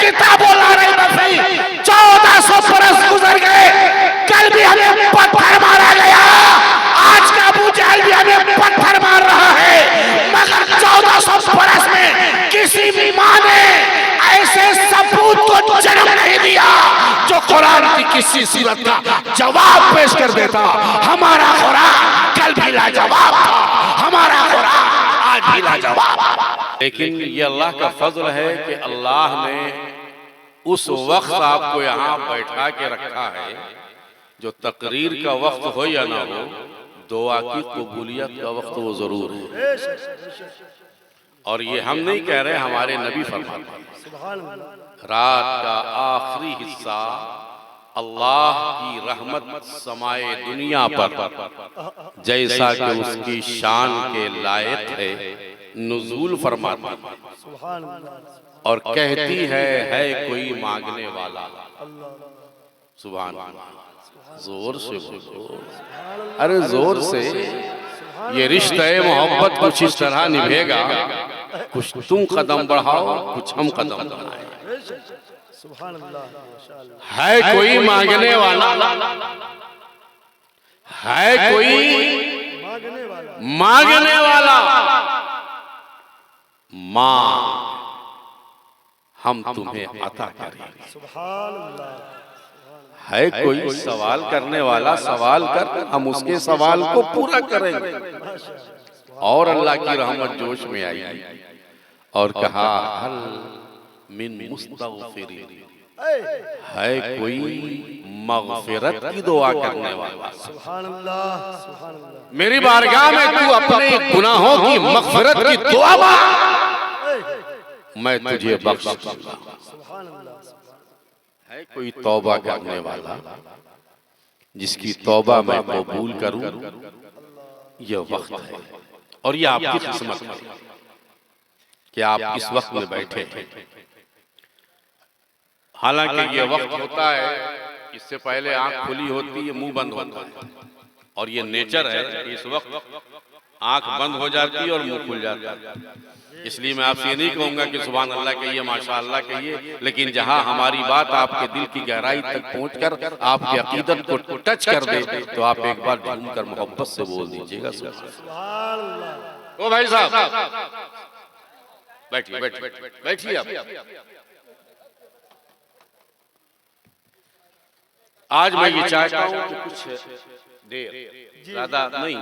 किताबों ला रही बफी 1400 बरस गुजर गए, कल भी हमें पत्थर मारा गया, आज का अबू जहल भी हमें पत्थर मार रहा है, मगर 1400 बरस में किसी भी माँ ने ऐसे सबूत को जन्म नहीं दिया जो कुरान की किसी सूरत का जवाब पेश कर देता। हमारा कुरान कल भी लाजवाब था, हमारा कुरान आज भी लाजवाब था। लेकिन ये अल्लाह का फजल है कि अल्लाह ने उस वक्त आपको यहाँ बैठा के रखा है जो तकरीर का वक्त हो या ना हो, दुआ की कबूलियत का वक्त वो जरूर है। और ये हम नहीं कह रहे, हमारे नबी फरमाते हैं रात का आखिरी हिस्सा अल्लाह की रहमत समाए दुनिया पर जैसा कि उसकी शान के लायक है, नुज़ूल फरमाती और कहती है कोई मांगने वाला। सुभान अल्लाह, जोर से बोलो, अरे जोर से। ये रिश्ता मोहब्बत कुछ इस तरह निभेगा, कुछ तुम कदम बढ़ाओ, कुछ हम कदम बढ़ाएं। है कोई मांगने वाला, है कोई मांगने वाला, मां हम तुम्हें अता करेंगे। है कोई सवाल करने वाला, सवाल कर, हम उसके सवाल को पूरा करेंगे। और अल्लाह की रहमत जोश में आई और कहा हल मिन मुस्तगफिरीन, है कोई मगफिरत की दुआ करने वाला। सुभान अल्लाह, मेरी बारगाह में तू अपने गुनाहों की मगफिरत की दुआ मांग, मैं तुझे बख्श दूंगा। है कोई तौबा करने वाला जिसकी तौबा मैं कबूल करूं, यह वक्त है। और यह आपकी किस्मत है कि आप इस वक्त में बैठे हैं। हालांकि यह वक्त होता है, इससे पहले आंख खुली होती है, मुंह बंद होता है, और ये नेचर है कि इस वक्त आंख बंद हो जाती है और मुंह खुल जाता है। इसलिए मैं आपसे ये नहीं कहूंगा कि सुभान अल्लाह कहिए, माशाअल्लाह कहिए, लेकिन जहां हमारी बात आपके दिल की गहराई तक पहुंचकर आपकी अकीदत को टच कर दे, तो आप एक बार झूमकर मोहब्बत से बोल दीजिएगा सुभान अल्लाह। ओ भाई साहब बैठिए, बैठिए आप। आज मैं ये चाहता हूं कि कुछ देर, ज्यादा नहीं,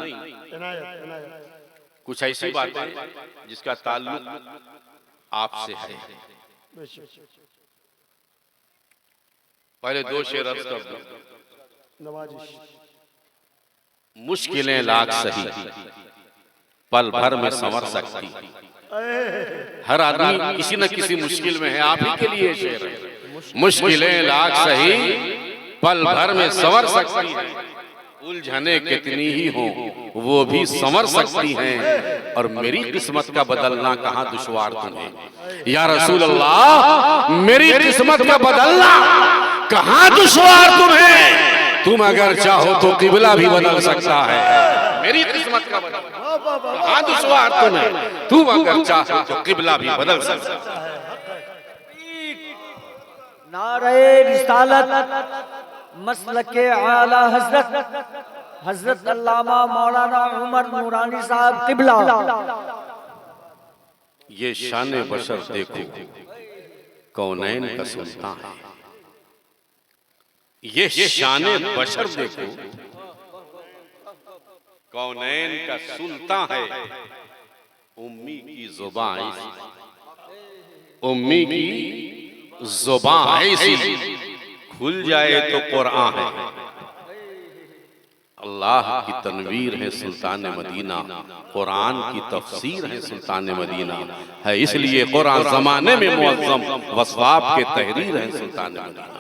कुछ ऐसी बातें जिसका ताल्लुक आपसे है। पहले दो शेर अर्ज कर दो। मुश्किलें लाख सही, पल भर में संवर सकती। हर आदमी किसी न किसी मुश्किल में है, आप ही के लिए शेर है। मुश्किलें लाख सही, पल भर में संवर सकती है, उलझने कितनी ही हो वो भी संवर सकती हैं, और मेरी किस्मत का बदलना कहाँ दुश्वार तुम्हें। या रसूल अल्लाह, मेरी किस्मत का बदलना कहाँ दुश्वार तुम्हें, तुम अगर चाहो तो किबला भी बदल सकता है। मेरी किस्मत का बदलना कहाँ दुश्वार तुम्हें, तुम अगर चाहो तो किबला भी बदल सकता है। नारे रिसालत मसलके आला हजरत अल्लामा मौलाना उमर नूरानी साहब किबला। ये शान बशर देखो, कौनैन का सुल्तान है। ये शान बशर देखो, कौनैन का सुल्तान है। उम्मी की जुबान, उम्मी की जुबान ऐसी खुल जाए तो कुरान है। अल्लाह की तनवीर है सुल्तान मदीना, कुरान की तफसीर है सुल्तान मदीना है, इसलिए कुरान जमाने में मुअज़्ज़म वस्वाब के तहरीर है सुल्तान मदीना।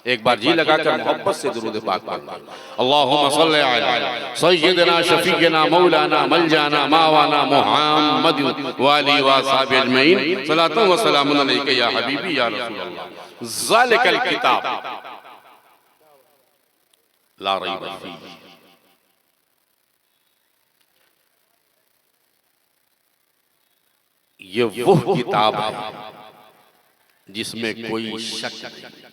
एक बार जी लगाकर मोहब्बत से दुरूद पाक पढ़ना। अल्लाहुम्मा सल्लि अला सय्यिदना शफीअना मौलाना मलजाना मावाना मुहम्मद व आलिहि व असहाबिहि अजमईन, सलातो व सलामुन अलैका या हबीबी या रसूल अल्लाह। ज़ालिकल किताब ला रैब फीह, ये वो किताब है जिसमें कोई शक नहीं।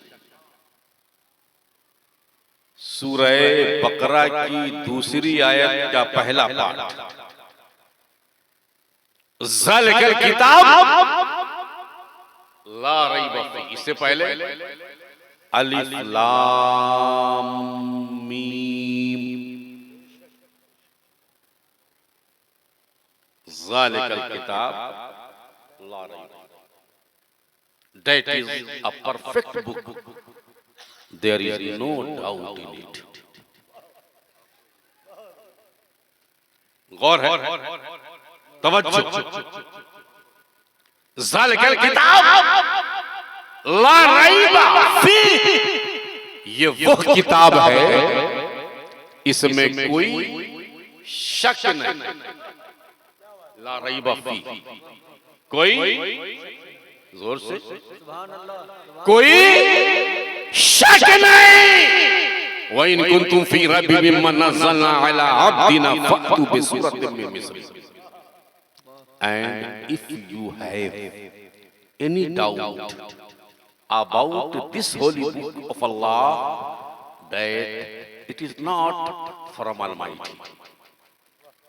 सूरह बकरा की दूसरी आयत का पहला पाठ, ज़ालिकल किताब ला रैब फीह, इससे पहले अलिफ लाम मीम, ज़ालिकल किताब ला रैब, that is a perfect book, there is no doubt in it। गौर है, तवज्जो, ज़ालिकल किताब ला रैब फीह, ये वो किताब है इसमें कोई शक नहीं। ला रैब फीह, कोई, जोर से, कोई शक नहीं। व इन कुंतुम फी रैबिम मिम्मा नज़्ज़लना अला अब्दिना फअतू बिसूरतिन मिन मिस्लिही, and if you have any doubt about this holy book of Allah, that it is not from Almighty,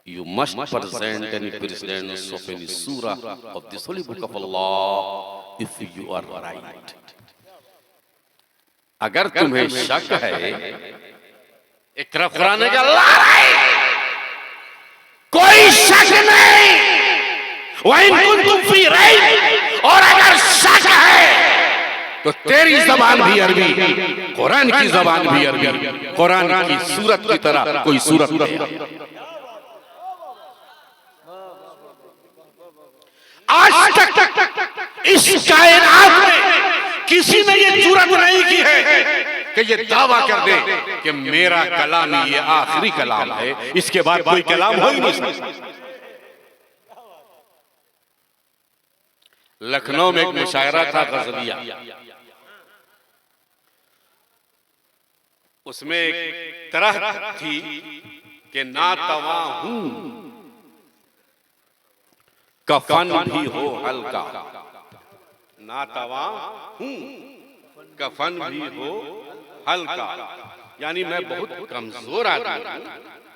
you must present any presence of any surah of this holy book of Allah if you are right। अगर तुम्हें शक है, एक तरफ कुरान का ला रहे, कोई शक नहीं। वइन कुंतुम फी रैब, और अगर शक है तो तेरी जबान भी अरबी, कुरान की जबान भी अरबी, कुरान की सूरत की तरह कोई सूरत नहीं। आज तक इस कायनात में किसी ने ये जुर्रत नहीं की है कि ये दावा कर दे कि मेरा कलाम ये आखिरी कलाम है, इसके बाद कोई कलाम हो ही नहीं सकता। लखनऊ में एक मुशायरा था गजलिया, उसमें एक तरह थी कि ना तवा हूं कफन भी हो हल्का, ना तवा हूं कफन भी हो हल्का, यानी मैं बहुत कमजोर आदमी हूं,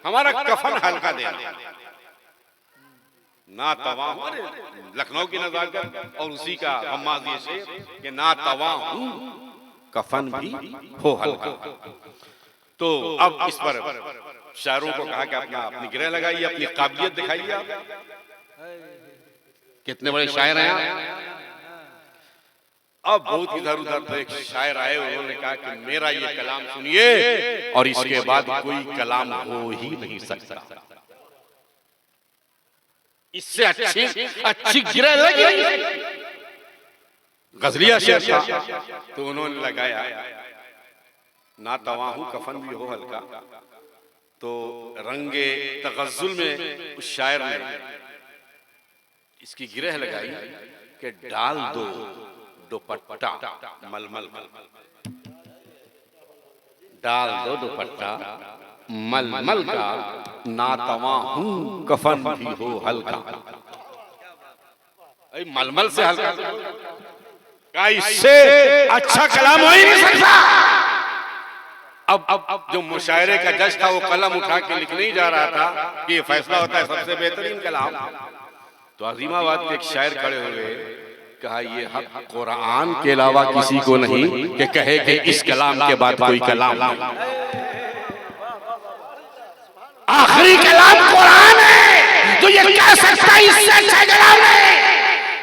हमारा कफन हल्का दे। ना तवा, लखनऊ की नजाकत और उसी का हम्माज ये शेर कि ना तवा हूं कफन भी हो हल्का। तो अब इस पर शायरों को कहा कि अपनी गिरह लगाइए, अपनी काबिलियत दिखाइए। आप कितने बड़े शायर हैं। अब बहुत इधर उधर तो एक शायर आए, उन्होंने कहा कि मेरा ये कलाम सुनिए और इसके बाद कोई कलाम हो ही नहीं सकता, इससे अच्छी गिरह लगी। गजलिया शेर था, तो उन्होंने लगाया ना तवाहू कफन भी हो हल्का। तो रंगे तगज़्ज़ुल में उस शायर ने इसकी गिरह लगाई कि डाल दो दुपट्टा मलमल, डाल दो दुपट्टा मलमल का, ना तवाहू कफन भी हो हल्का। मलमल से हल्का का इससे अच्छा कलाम हो ही नहीं सकता। अब जो मुशायरे का जज था वो कलम उठा के लिखने ही जा रहा था कि ये फैसला होता है सबसे बेहतरीन कलाम। तो अजीमाबाद के एक शायर खड़े हुए, कहा ये हक कुरान के अलावा किसी को नहीं कि कहे कि इस कलाम के बाद कोई कलाम नहीं। आखिरी कलाम कुरान है, तो ये कह सकता है इससे अच्छा कलाम नहीं।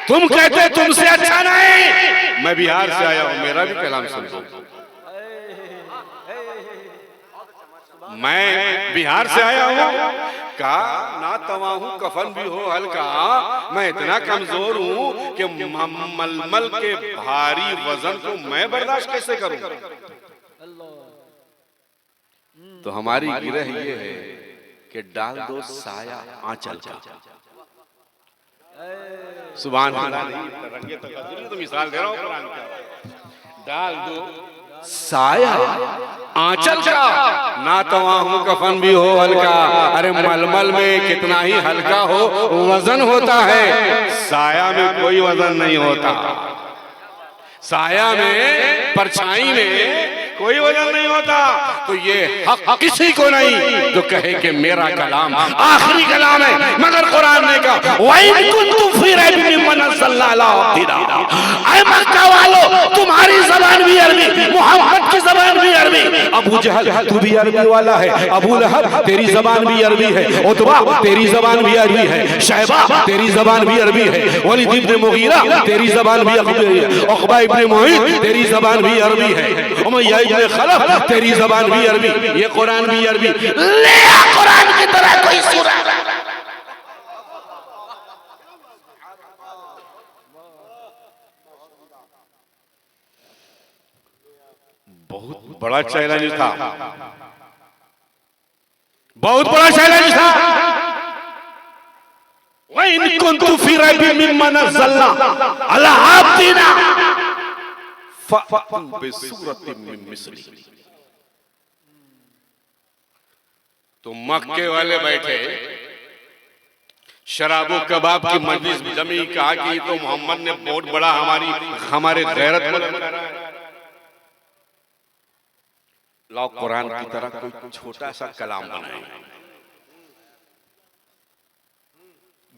तुम कहते तुमसे अच्छा नहीं, मैं बिहार से आया हूं, मेरा भी कलाम सुनो। मैं बिहार से आया हूं, कहा ना तवाहू कफन भी हो हल्का, मैं इतना कमजोर हूं कि मलमल के भारी वजन को मैं बर्दाश्त कैसे करूं। तो हमारी गिरह ये है कि डाल दो साया आंचल का। सुभान अल्लाह, तो मिसाल दे रहा हूं कुरान की। डाल दो साया आंचल का, ना तवाहू कफन भी हो हल्का। अरे मलमल में कितना ही हल्का हो वजन होता है, साया में कोई वजन नहीं होता। साया में, परछाई में कोई वजन नहीं होता। तो ये हक किसी को नहीं जो कहे कि मेरा कलाम आखिरी कलाम है। मगर कुरान ने कहा वइन कुंतुम फी रैबिन मिम्मा नज़्ज़लना अला अब्दिना, ऐ मक्का वालों तुम्हारी जबान भी अरबी, मोहम्मद की जबान भी अरबी, अबू जहल तू भी अरबी वाला है, अबू लहब तेरी जबान भी अरबी है, उतबा तेरी जबान भी अरबी है, शैबा तेरी जबान भी अरबी है, वलीद इब्न मुगीरा तेरी जबान भी अरबी है, उक़बा इब्न मुईत तेरी जबान भी अरबी है, उमय्या इब्न खलफ तेरी जबान भी अरबी, ये कुरान भी अरबी। ले आ कुरान की तरह कोई सूरा। बहुत बड़ा चैलेंज था, बहुत बड़ा चैलेंज था। वइन कुंतु फी रैबिन मिम्मा नज़्ज़लना अला अब्दिना फअतू बिसूरतिन मिन मिस्ली। तो मक्के वाले बैठे शराबो कबाब की मजलिस जमी, कहा कि तो मोहम्मद ने बहुत बड़ा हमारे गैरत बुलंद करा है। लाओ कुरान की तरह कोई छोटा सा कलाम बनाए।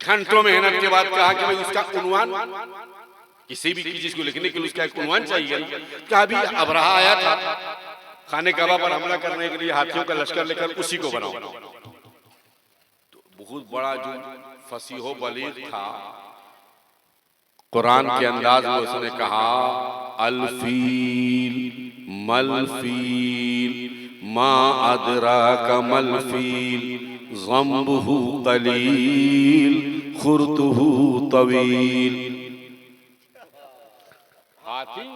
घंटों मेहनत के बाद कहा कि भाई उसका उन्वान, किसी भी चीज को लिखने के लिए उसका एक उन्वान चाहिए। कहा भी अबरहा आया था खाने काबा पर हमला करने के लिए, हाथियों का लश्कर लेकर, उसी को बनाओ। तो बहुत बड़ा जो फसीहो बलीग था, कुरान के अंदाज में उसने कहा अलफील मलफील मा अदराका मलफील ज़म्बुहु क़लील खुरतुहु तवील। हाथी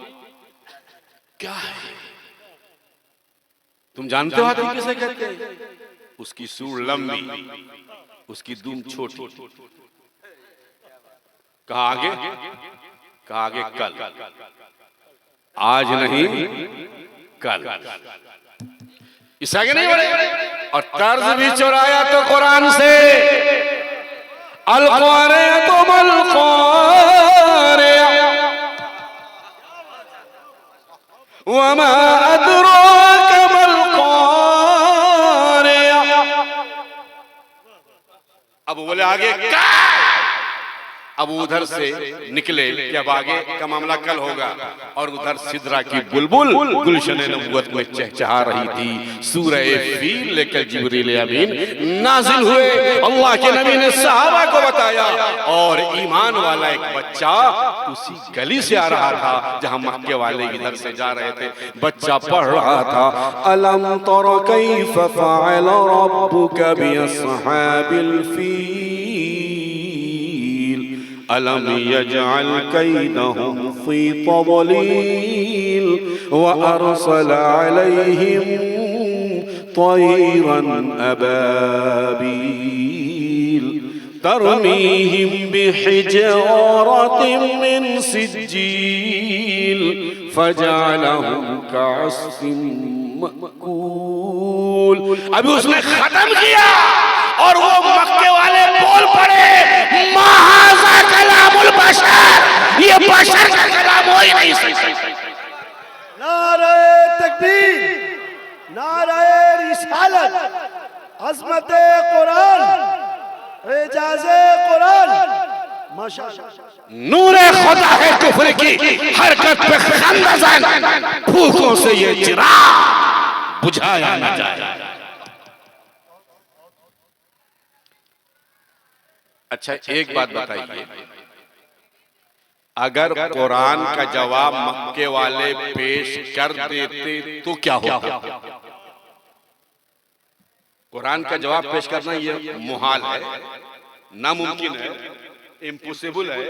क्या है? तुम जानते हो हाथी किसे कहते हैं? उसकी सूंड लंबी, उसकी दुम छोटी। कहा आगे, कहा आगे कल, आज नहीं कल। इस आगे नहीं बढ़े। और तर्ज भी चुराया तो कुरान से, अल क़ारिअतु मल क़ारिअ वमा अदराका मल क़ारिअ। अब बोले आगे क्या? अब उधर से निकले कि अब आगे का मामला कल होगा, और उधर सिदरा की बुलबुल गुलशन नबुवत में चहचहा रही थी। सूरह फील लेकर जिब्रील अमीन नाजिल हुए। अल्लाह के नबी ने सहाबा को बताया, और ईमान वाला एक बच्चा उसी गली से आ रहा था जहां मक्के वाले इधर से जा रहे थे। बच्चा पढ़ रहा था अलम तरा कैफ फ़अल रब्बुका बि अस्हाबिल फील अलम यजअल कैदहुम फी तदलील व अरसल अलैहिम तयरन अबाबील तरमीहिम बिहिजारतिन मिन सिज्जील फजअलहुम कअस्फिन मअकूल। अभी उसने खत्म किया और वो मक्के वाले बोल पड़े महाज़ा कलामुल बशर, ये बशर का कलाम हो ही नहीं सकता। नारे तकबीर, नारे रिसालत, अज़मते कुरान, एजाज़े कुरान, माशाअल्लाह। नूरे खुदा है कुफ्र की हरकत पे खंदज़न, फूकों से ये चिराग बुझाया न जाए। अच्छा एक बात बताइए, अगर कुरान का जवाब मक्के वाले पेश कर देते तो क्या होता? कुरान का जवाब पेश करना ये मुहाल है, नामुमकिन है, इम्पॉसिबल है।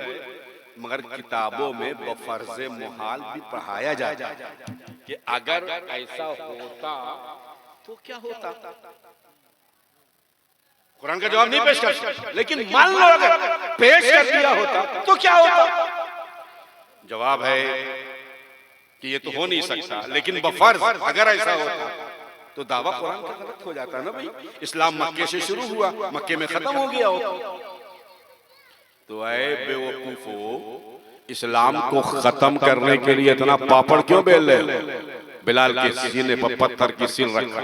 मगर किताबों में बफर्ज़े मुहाल भी पढ़ाया जाता है कि अगर ऐसा होता तो क्या होता। कुरान का जवाब नहीं पेश कर सकते, लेकिन मान लो अगर पेश कर दिया होता तो क्या होता। जवाब है कि ये तो हो नहीं सकता, लेकिन बफर्ज अगर ऐसा होता तो दावा कुरान का गलत हो जाता ना भाई। इस्लाम मक्के से शुरू हुआ, मक्के में खत्म हो गया होता। तो ऐ बेवकूफो, इस्लाम को खत्म करने के लिए इतना पापड़ क्यों बेल रहे? बिलाल के सीने पर पत्थर की सिल रखा,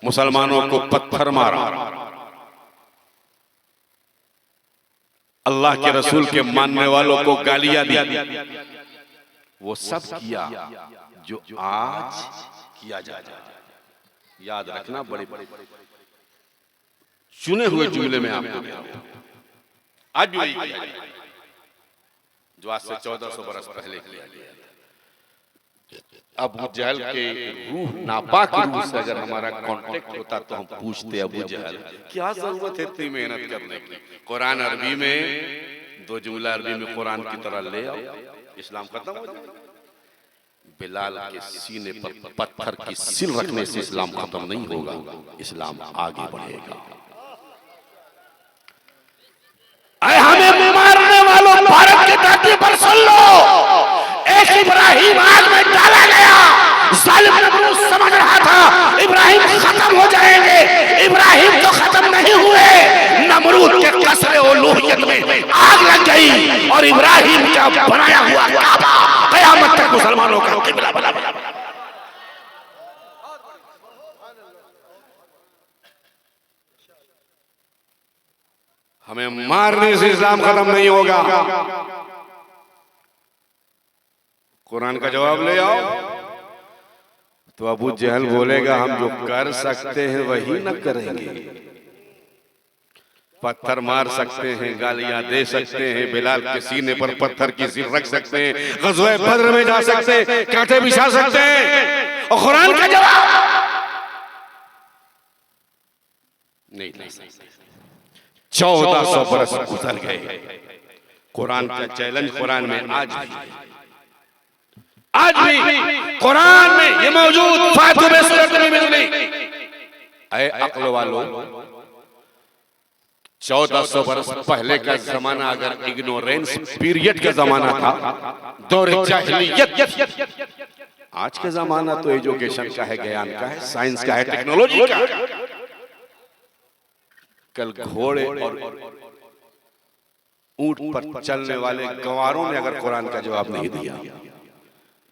मुसलमानों को पत्थर मारा, अल्लाह के रसूल के मानने वालों को गालियां दी, वो सब किया जो आज किया जाए। याद रखना, बड़े चुने हुए जुमले में आपको आज भी वही किया जाए जो आज से 1400 बरस पहले किया गया। अबू जहल के रूह, नापाक रूह से अगर हमारा कांटेक्ट होता तो हम पूछते, अबू जहल क्या जरूरत है इतनी मेहनत करने की? कुरान अरबी में दो जुमला अरबी में कुरान की तरह ले आओ, इस्लाम खत्म हो जाए। बिलाल के सीने पर पत्थर की सिल रखने से इस्लाम खत्म नहीं होगा, इस्लाम आगे बढ़ेगा। हमें मारने वालों, भारत की धरती पर सुन लो, एक इब्राहिम आग में डाला गया, जालिम नमरूद समझ रहा था इब्राहिम खत्म हो जाएंगे, इब्राहिम तो खत्म नहीं हुए, नमरूद के कसरे उलूहियत में आग लग गई और इब्राहिम का बनाया हुआ काबा कयामत तक मुसलमानों का किबला बना। हमें मारने से इस्लाम खत्म नहीं होगा। कुरान का जवाब ले आओ तो अबू जहल बोलेगा हम जो कर सकते हैं वही न करेंगे। पत्थर मार सकते हैं, गालियां दे सकते हैं, बिलाल के सीने पर पत्थर की सिर रख सकते हैं, ग़ज़वा बद्र में जा सकते हैं, कांटे बिछा सकते हैं, और कुरान का जवाब नहीं ले सकते। 1400 बरस गुजर गए, कुरान का चैलेंज कुरान में आज भी कुरान में ये मौजूद, फातिह में सूरत में मिलनी। ऐ अक्ल वालों, 1400 बरस पहले का जमाना अगर इग्नोरेंस पीरियड का जमाना था, दौर जाहिलियत, आज का जमाना तो एजुकेशन का है, ज्ञान का है, साइंस का है, टेक्नोलॉजी का है। कल घोड़े और ऊंट पर चलने वाले गंवारों ने अगर कुरान का जवाब नहीं दिया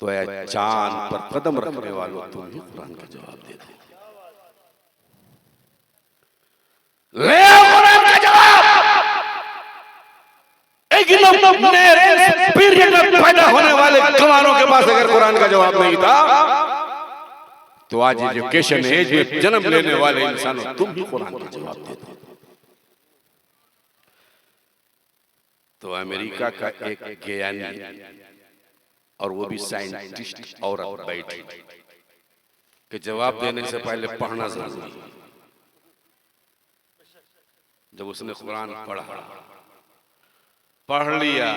तो ऐ चांद पर कदम रखने वालों तुम ही कुरान का जवाब दे दो। ले कुरान का जवाब। इग्नोरेंस पीरियड में पैदा होने वाले गंवारों के पास अगर कुरान का जवाब नहीं था तो आज एजुकेशन एज में जन्म लेने वाले इंसानों तुम ही कुरान का जवाब दे दो। तो अमेरिका का एक ज्ञानी और वो भी साइंटिस्ट औरत बैठी कि जवाब देने से पहले पढ़ना जरूरी है। जब उसने कुरान पढ़ लिया,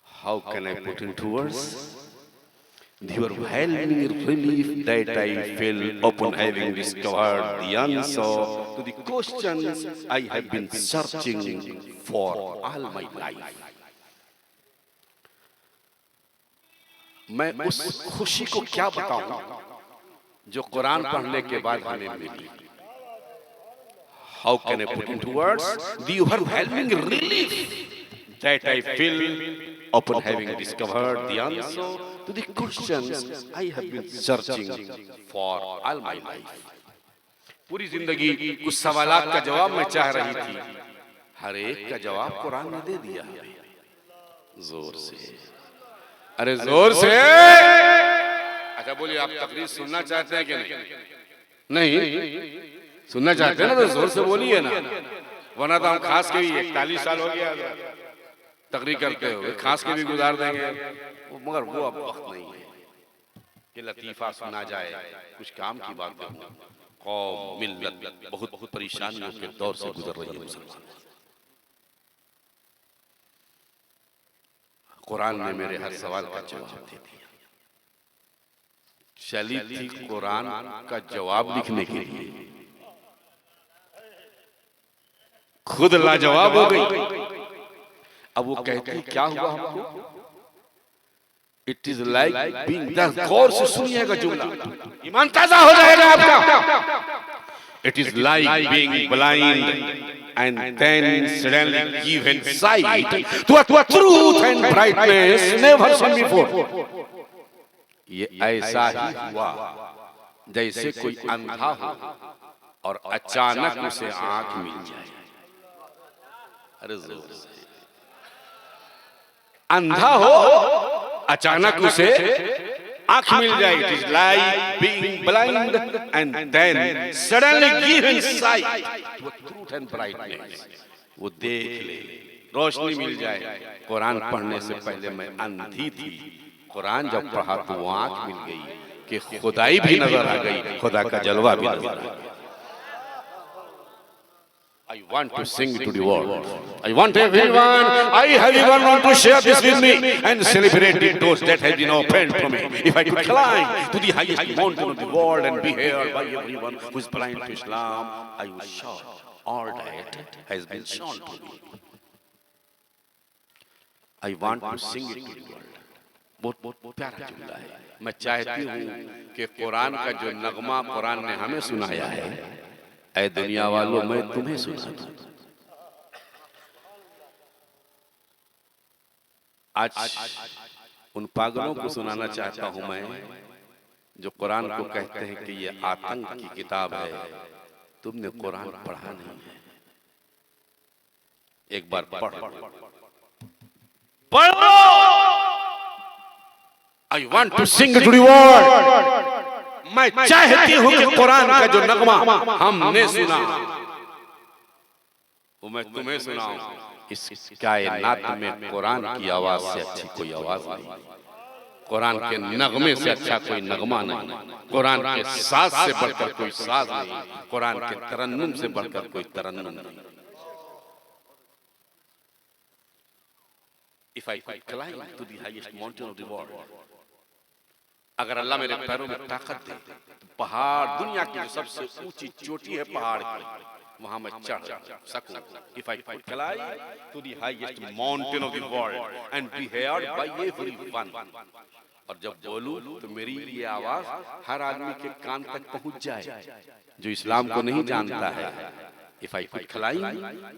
how can I put into words the overwhelming relief that I feel upon having discovered the answer to the questions I have been searching for all my life. मैं उस खुशी को क्या बताऊं जो कुरान पढ़ने के बाद हमें मिली। How can I put into words the overwhelming relief that I feel upon having discovered the answer to the questions I have been searching for all my life. पूरी जिंदगी कुछ सवालात का जवाब मैं चाह रही थी, हर एक का जवाब कुरान ने दे दिया। जोर से, अरे जोर से। अच्छा बोलिए, आप तकरीर सुनना चाहते हैं कि नहीं? नहीं सुनना चाहते हैं ना तो जोर से बोलिए ना, वरना तो हम खास के भी 41 साल हो गया तकरीर करते हो, खास के भी गुजार देंगे, मगर वो अब वक्त नहीं है कि लतीफा सुना जाए। कुछ काम की बात है, कौम मिल्लत बहुत बहुत परेशानियों के दौर से गुजर रही है मुसलमान। कुरान ने मेरे हर सवाल का जवाब दे दिया। चली थी कुरान का जवाब लिखने के लिए, खुद लाजवाब हो गई। अब वो कहती क्या हुआ हमको? It is like being the गौर से सुनिएगा जुमला, ईमान ताजा हो जाएगा आपका। It is like being blind and then suddenly give insight to a truth and brightness never seen before. ये ऐसा ही हुआ जैसे कोई अंधा हो और अचानक उसे आंख मिल जाए। अरे जोर से, अंधा हो अचानक उसे आंख मिल जाए। It is like being blind and then suddenly given sight to truth and brightness. वो देख ले, रोशनी मिल जाए। कुरान पढ़ने से पहले मैं अंधी थी, कुरान जब पढ़ा तो वो आंख मिल गई कि खुदाई भी नजर आ गई, खुदा का जलवा भी नजर आ गया। I want to sing to the world. I want everyone want to share this with me and celebrate the doors that have been opened for me. If I could climb to the highest mountain of the world and be heard by everyone who is blind to Islam, I would shout all that has been shown to me. I want to sing it to the world. बहुत प्यारा जुमला है। मैं चाहती हूँ कि कुरान का जो नगमा कुरान ने हमें सुनाया है, ऐ दुनिया वालों मैं तुम्हें सुना दूं। आज उन पागलों को सुनाना चाहता हूं मैं जो कुरान को कहते हैं कि ये आतंक की किताब है, तुमने कुरान पढ़ा नहीं है। एक बार पढ़ो। I want to sing to the world. मैं चाहती हूं कि कुरान का जो नगमा हमने सुना वो मैं तुम्हें सुनाऊं। इस कायनात में कुरान की आवाज से अच्छी कोई आवाज नहीं, कुरान के नगमे से अच्छा कोई नगमा नहीं, कुरान के साज से बढ़कर कोई साज नहीं, कुरान के तरन्नुम से बढ़कर कोई तरन्नुम नहीं। If I could climb to the highest mountain of the world, अगर अल्लाह मेरे पैरों में ताकत दे तो पहाड़, दुनिया की जो सबसे ऊंची चोटी है पहाड़ की, वहां मैं चढ़ सकूं। If I could climb to the highest mountain of the world and be heard by everyone, और जब बोलूं तो मेरी ये आवाज हर आदमी के कान तक पहुंच जाए जो इस्लाम को नहीं जानता है। If I could climb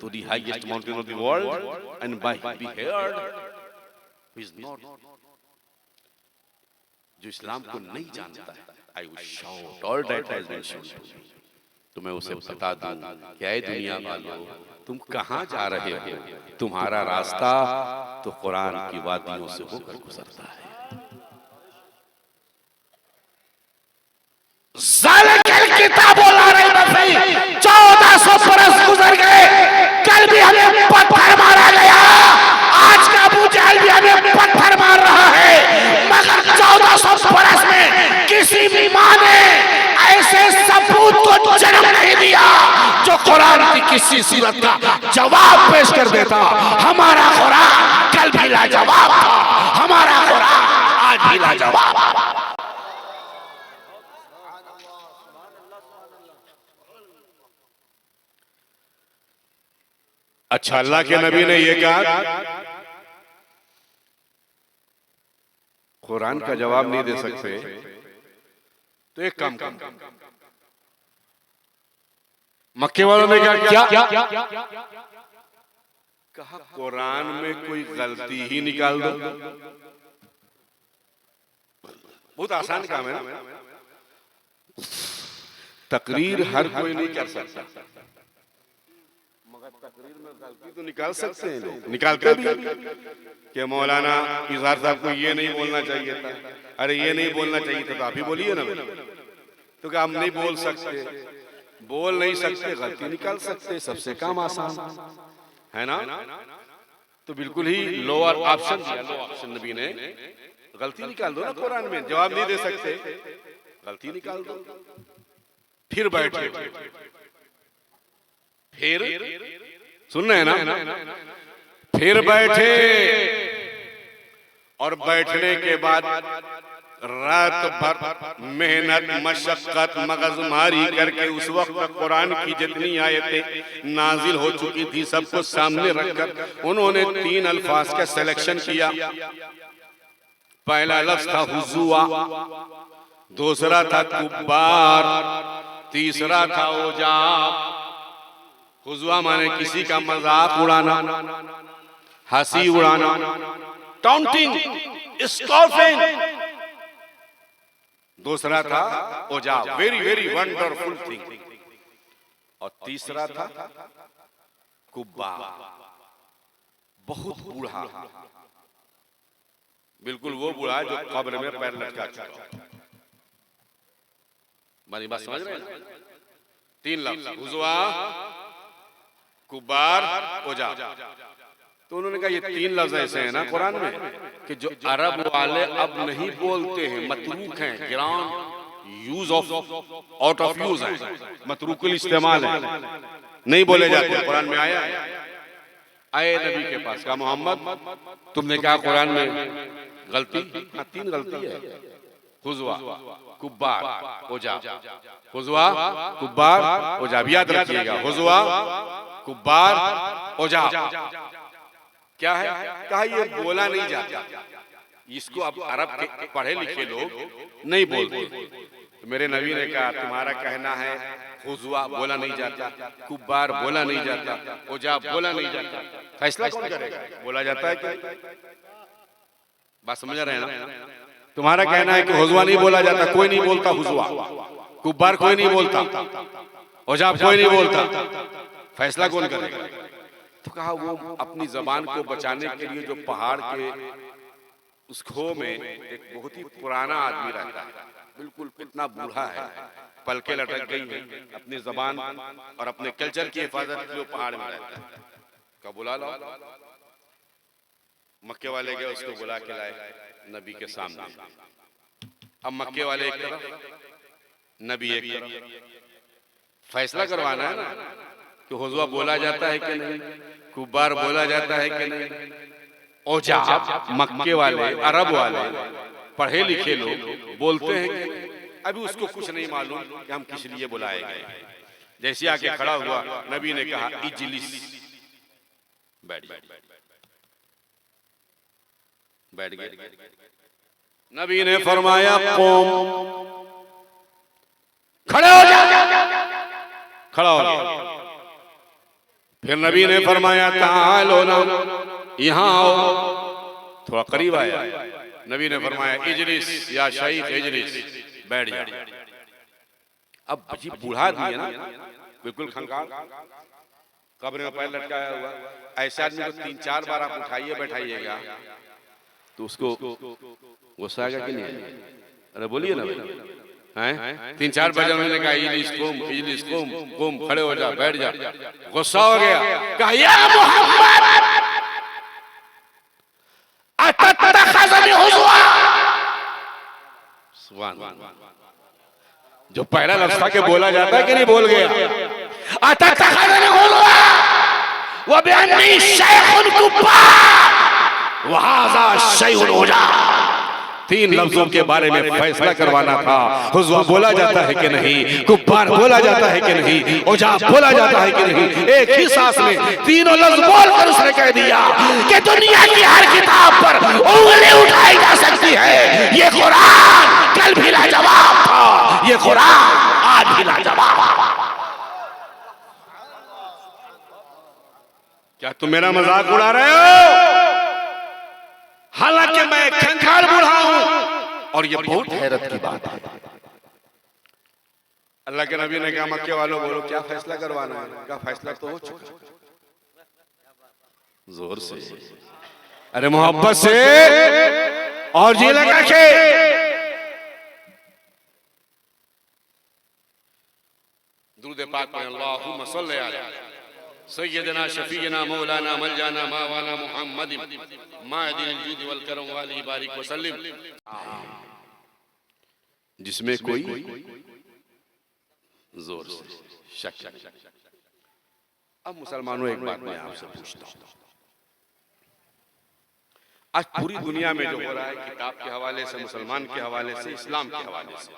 to the highest mountain of the world and be heard who is not, जो इस्लाम को नहीं जानता है, I would shout all that has been shown to me. तो मैं उसे बता दूं कि ऐ दुनिया वालों, तुम कहां जा रहे हो? तुम्हारा रास्ता तो कुरान की वादियों से होकर गुजरता है। किताबों ला रही बफी 1400 बरस गुजर गए, कल भी हमें पत्थर मारा गया, आज का अबू जहल भी हमें पत्थर मार रहा है, मगर 1400 बरस में किसी भी माँ ने ऐसे सबूत को जन्म नहीं दिया जो कुरान की किसी सूरत का जवाब पेश कर देता। हमारा कुरान कल भी लाजवाब था, हमारा कुरान आज भी लाजवाब था। अच्छा, अल्लाह के नबी ने ये कहा कुरान का जवाब नहीं दे सकते तो एक काम कर। मक्के वालों ने क्या कहा, कुरान में कोई गलती ही निकाल दो। बहुत आसान काम है ना, तकरीर हर कोई नहीं कर सकता, तकरीर में गलती तो निकाल सकते हैं लोग, निकालते भी कि मौलाना इजहार साहब को ये नहीं बोलना चाहिए था, अरे ये नहीं बोलना चाहिए था, तो आप ही बोलिए ना। तो क्या हम नहीं बोल सकते? बोल नहीं सकते, गलती निकाल सकते, सबसे काम आसान है ना। तो बिल्कुल ही लोअर ऑप्शन दिया, लो ऑप्शन नबी ने, गलती निकाल दो ना कुरान में, जवाब नहीं दे सकते, गलती निकाल दो। फिर बैठे, फिर सुन रहे हैं ना, फिर बैठे और बैठने के बाद रात भर मेहनत मशक्कत मगजमारी करके उस वक्त तक कुरान की जितनी आयतें नाजिल हो चुकी थी सबको सामने रखकर उन्होंने 3 अल्फाज का सिलेक्शन किया। पहला लफ्ज था हुजुआ, दूसरा था कुब्बार, तीसरा था उजाब। हुज़ुआ माने किसी का मजाक उड़ाना, हंसी उड़ाना, टाउंटिंग, स्कॉफिंग। दूसरा था ओजा, वेरी वेरी वंडरफुल थिंग। और तीसरा था कुब्बा, बहुत बूढ़ा, बिल्कुल वो बूढ़ा जो कब्र में पैर लटका चुका। मेरी बात समझ रहे हैं? तीन लफ्ज, हुज़ुआ, कुब्बार, ओजा। तो उन्होंने कहा ये तीन लफ्ज ऐसे हैं ना कुरान में कि जो अरब वाले अब नहीं बोलते हैं, मतरूक हैं, ground use of, out of use है, मतरूकुल इस्तेमाल है, नहीं बोले जाते। कुरान में आया है। आए नबी के पास, कहा मोहम्मद तुमने कहा कुरान में गलती, हाँ तीन गलती है, हुज़ुआ, कुब्बार, ओजा। हुज़ुआ, कुब्बार, ओजा, याद रखिएगा, हुज़ुआ, कुब्बार, ओजा। क्या है? कहा ये बोला नहीं जाता, इसको अब अरब के पढ़े लिखे लोग नहीं बोलते। तो मेरे नबी ने कहा तुम्हारा कहना है हुज़ुआ बोला नहीं जाता, कुब्बार बोला नहीं जाता, ओजा बोला नहीं जाता, फैसला कौन करेगा? बोला जाता है क्या? बात समझ रहे हैं ना? तुम्हारा कहना है कि हुज़ुआ नहीं बोला जाता, कोई नहीं बोलता हुज़ुआ, कुब्बार कोई नहीं बोलता, ओजा कोई नहीं बोलता, फैसला कौन करेगा? तो कहा वो अपनी जबान को बचाने के लिए जो पहाड़ के उस खो में एक बहुत ही पुराना आदमी रहता है, बिल्कुल इतना बूढ़ा है, पलके लटक गई है, अपनी जबान और अपने कल्चर की हिफाजत के लिए पहाड़ में रहता है। का बुला लो। मक्के वाले गए, उसको बुला के लाए नबी के सामने। अब मक्के वाले एक तरफ, नबी एक तरफ। फैसला करवाना है ना कि हुज़ुआ बोला जाता है कि नहीं, कुब्बार बोला जाता है कि नहीं। ओजा, मक्के वाले, अरब वाले, पढ़े लिखे लोग बोलते हैं कि अभी उसको कुछ नहीं मालूम कि हम किस लिए बुलाए गए। जैसे आके खड़ा हुआ, नबी ने कहा इजलिस, बैठ गए। नबी ने फरमाया कौम, खड़े हो जा, खड़ा हो गया। फिर नबी ने फरमाया तालो ना, यहाँ आओ। थोड़ा करीब आया, नबी ने फरमाया इजलिस या शहीद इजलिस, बैठ जा। अब जी बूढ़ा आदमी है ना, बिल्कुल खंगाल, कब्र में पैर लटकाया हुआ, ऐसे आदमी को 3-4 बार आप उठाइए बैठाइएगा तो उसको गुस्सा आएगा कि नहीं? अरे बोलिए ना भाई, हैं? 3-4 बजे उन्होंने कहा इजलिस कुम, खड़े हो जा, बैठ जा। गुस्सा हो गया, कहा या मोहम्मद अतत्तखज़नी हुज़ुआ। सुभान अल्लाह, जो पहला लफ्ज़ था कि बोला जाता है कि नहीं, बोल गया अतत्तखज़नी हुज़ुआ व बिअन्नी शैख़ुन कुब्बार व हाज़ा शैख़ुन ओजा। 3 लफ्जों के बारे में फैसला करवाना था। हुज़ुआ बोला जाता है कि नहीं, कुब्बार बोला जाता है कि नहीं, ओजा बोला जाता है कि नहीं। एक ही सांस में तीनों लफ्ज बोलकर उसने कह दिया कि दुनिया की हर किताब पर उंगली उठाई जा सकती है, ये कुरान कल भी लाजवाब था, ये कुरान आज भी लाजवाब। क्या तुम मेरा मजाक उड़ा रहे हो? हालांकि मैं खंखार बूढ़ा हूं और ये बहुत हैरत की बात है। अल्लाह के नबी ने कहा मक्के वालों बोलो क्या फैसला करवाना है? क्या फैसला तो हो चुका, जोर से, अरे मोहब्बत से और जी लगा के। दुरूद पाक में अल्लाहुम्मा सल्ली अला सय्यदना शफीना मौलाना मलजाना मावाना मुहम्मद मादिल जूद वल करम वाली बारिक वसल्लम, जिसमें कोई जोर से शक। अब मुसलमानों एक बात मैं आपसे पूछता हूं, आज पूरी दुनिया में जो हो रहा है किताब के हवाले से, मुसलमान के हवाले से, इस्लाम के हवाले से,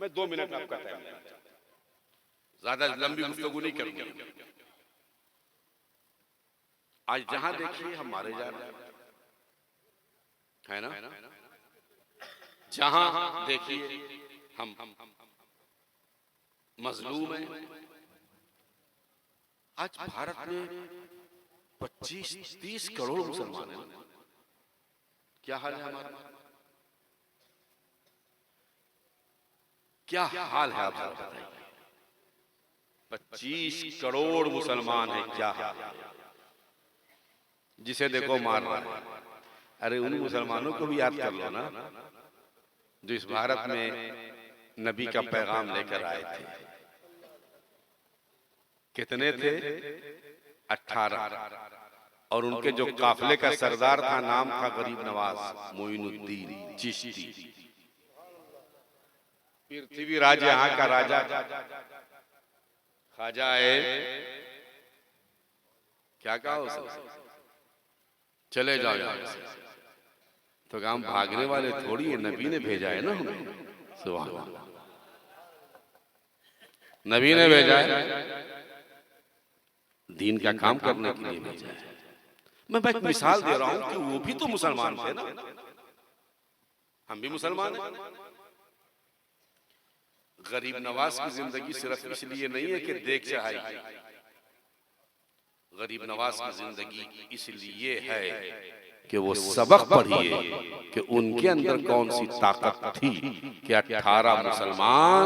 मैं 2 मिनट आपका टाइम, ज्यादा लंबी गुफ्तगू नहीं करूंगा। आज जहां देखिए हम मारे जा रहे हैं, है ना? जहां देखिए हम मजलूम हैं, आज भारत में 25-30 करोड़ मुसलमान हैं। क्या हाल है हमारा? क्या हाल है आप जरा बताइए। 25 करोड़ मुसलमान हैं, क्या हाल है? जिसे देखो मार रहा है। अरे उन मुसलमानों को भी याद कर लो ना, जो इस भारत में नबी का पैगाम लेकर आए थे। कितने थे? 18। और उनके जो काफिले का सरदार था, नाम था गरीब नवाज मोइनुद्दीन चिश्ती। पृथ्वी राज यहाँ का राजा ख्वाजा है। क्या कहा उसे? चले जाओ यहाँ से। तो हम भागने वाले थोड़ी है, नबी ने भेजा है ना हमें। सुभान अल्लाह, नबी ने भेजा है, दीन का काम करने के लिए भेजा है। मैं एक मिसाल दे रहा हूं कि वो भी तो मुसलमान थे ना, हम भी मुसलमान हैं। गरीब नवाज की जिंदगी सिर्फ इसलिए नहीं है कि देख चाहे, गरीब नवाज की जिंदगी इसलिए है कि वो सबक पढ़िए कि उनके अंदर कौन सी ताकत थी कि 18 मुसलमान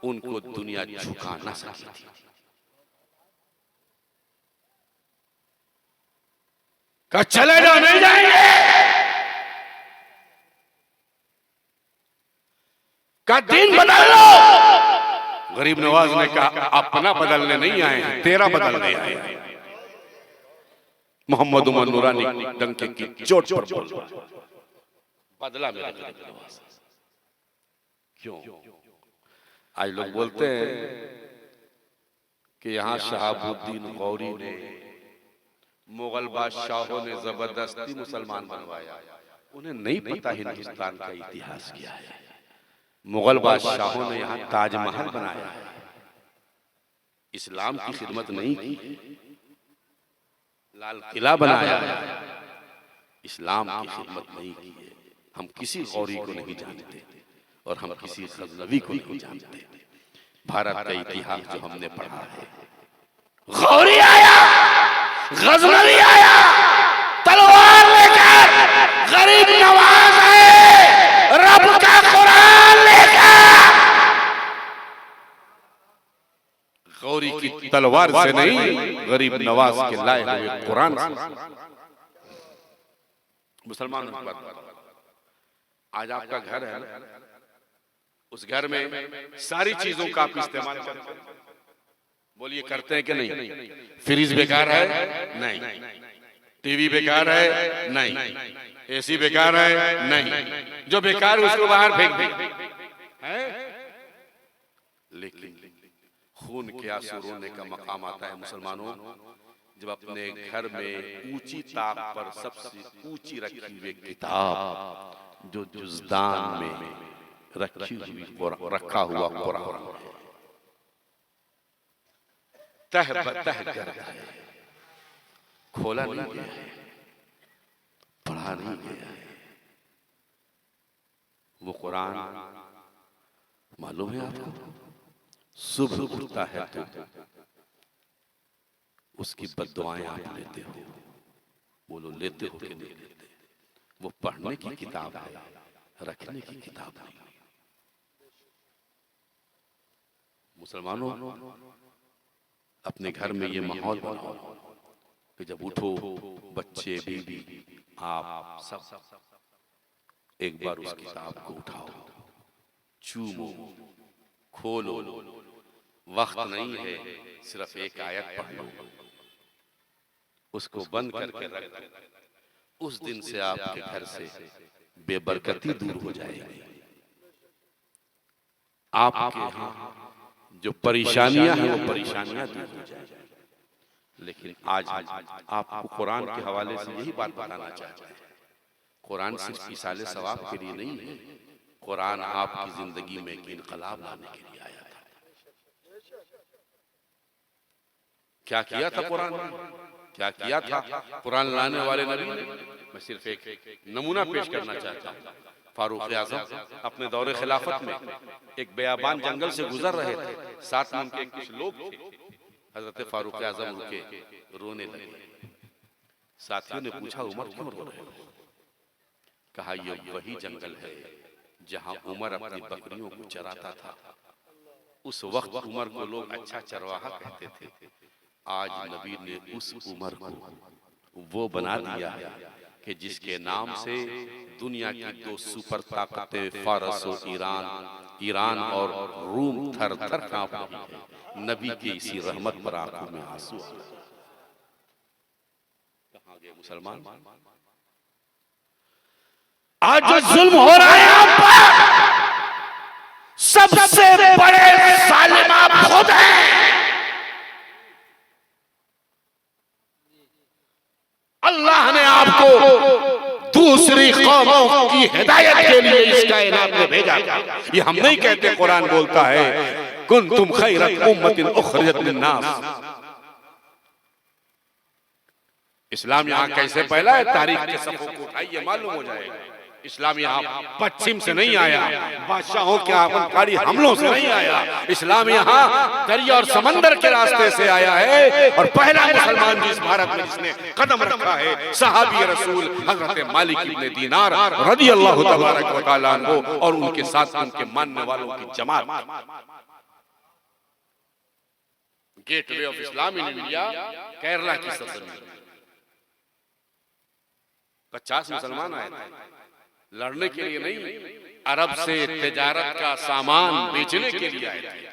उनको दुनिया झुका ना सकी थी। कहा चले जाओ, नहीं जाएंगे। कहा दीन बदल लो। गरीब नवाज ने कहा अपना बदलने नहीं आए हैं, तेरा बदलने आए हैं। मोहम्मद उमर नूरानी डंके की चोट पर बोल बदला मेरा गरीब नवाज। क्यों? आज लोग बोलते हैं कि यहां शहाबुद्दीन गौरी ने, मुगल बादशाहों ने जबरदस्ती मुसलमान बनवाया। उन्हें नहीं पता हिंदुस्तान का इतिहास क्या है। मुगल बादशाहों ने यहाँ ताजमहल बनाया है, इस्लाम की खिदमत नहीं की। लाल किला बनाया है, इस्लाम की खिदमत नहीं की है। हम किसी गौरी को नहीं जानते और हम किसी गजनवी को नहीं जानते। भारत का इतिहास जो हमने पढ़ा है, गौरी आया, गजनवी आया, तलवार लेकर। गरीब नवाज है, रब का कुरान लेकर। गौरी की तलवार से नहीं, गरीब नवाज के लाए हुए कुरान से। मुसलमान आज आपका घर है, उस घर में सारी चीजों का आप इस्तेमाल करते हैं। बोलिए करते हैं कि नहीं? फ्रिज बेकार है? नहीं। टीवी बेकार है? नहीं। एसी बेकार है? नहीं। जो बेकार है उसको बाहर फेंक दे। लेकिन खून के आंसू रोने का मकाम आता है मुसलमानों, जब अपने घर में ऊंची ताक पर सबसे ऊंची रखी हुई किताब, जो जुज़दान में रखी हुई रखा हुआ कुरान तह बतह कर है, खोला नहीं गया है, पढ़ा नहीं गया है। वो कुरान मालूम है आपको, सुबह उठता है तो उसकी बद्दुआएं आप लेते हो। बोलो लेते हो कि नहीं लेते? वो पढ़ने की किताब है, रखने की किताब नहीं। मुसलमानों, अपने घर में ये माहौल बनाओ कि जब उठो, बच्चे बीबी आप सब एक बार उस किताब को उठाओ, चूमो, खोलो। वक्त नहीं है, सिर्फ एक आयत पढ़ लो, उसको बंद करके रख दो। उस दिन से आपके घर से बेबरकती दूर हो जाएगी। आपके यहाँ जो परेशानियां हैं वो परेशानियां दूर हो जाएगी। लेकिन आज आपको कुरान के हवाले से यही बात बताना चाहते हैं, कुरान सिर्फ इसाले सवाब के लिए नहीं है, कुरान आपकी जिंदगी में एक इनकलाब लाने के लिए आया था। क्या किया था कुरान ने? क्या किया था कुरान लाने वाले नबी ने? मैं सिर्फ एक नमूना पेश करना चाहता हूँ। फारूक आज़म अपने दौरे खिलाफत में एक बेयाबान जंगल से गुजर रहे थे, साथ में उनके कुछ लोग थे। हजरत फारूक आजम रुके, रोने लगे। साथियों ने पूछा उमर क्यों रो रहे हो? कहा ये वही जंगल है जहां उमर अपनी बकरियों को चराता था। उस वक्त उमर को लोग अच्छा चरवाहा कहते थे। आज नबी ने उस उमर को वो बना दिया है कि जिसके नाम से दुनिया की दो सुपर ताकतें फारस और ईरान और रूम थर थर कांप रही है। नबी की इसी रहमत पर आंखों में आंसू आ गए। कहां गए मुसलमान? आज जो जुल्म हो रहा है आप पर, सबसे बड़े जालिम आप खुद हैं। अल्लाह ने आपको दूसरी कौमों की हिदायत के लिए इस कायनात में भेजा। ये हम नहीं कहते, कुरान बोलता है कुंतुम खैरा उम्मतिन उखरिजत लिन्नास। इस्लाम यहाँ कैसे फैला है, तारीख के सफ़ों को उठाइए मालूम हो जाएगा। इस्लाम यहाँ पश्चिम से नहीं आया, बादशाहों के आक्रमणकारी हमलों से नहीं आया। इस्लाम यहाँ दरिया और समंदर के रास्ते से आया है। और पहला मुसलमान जिस भारत में जिसने कदम रखा है सहाबी रसूल हजरत मालिक इब्ने दीनार रदियल्लाहु तबारक व तआला अन्हु और उनके साथ उनके मानने वालों की जमात। Gateway of Islam in India, Kerala की सरजमीं। 50 मुसलमान आए थे लड़ने के लिए नहीं, अरब से तिजारत का सामान बेचने के लिए आए थे।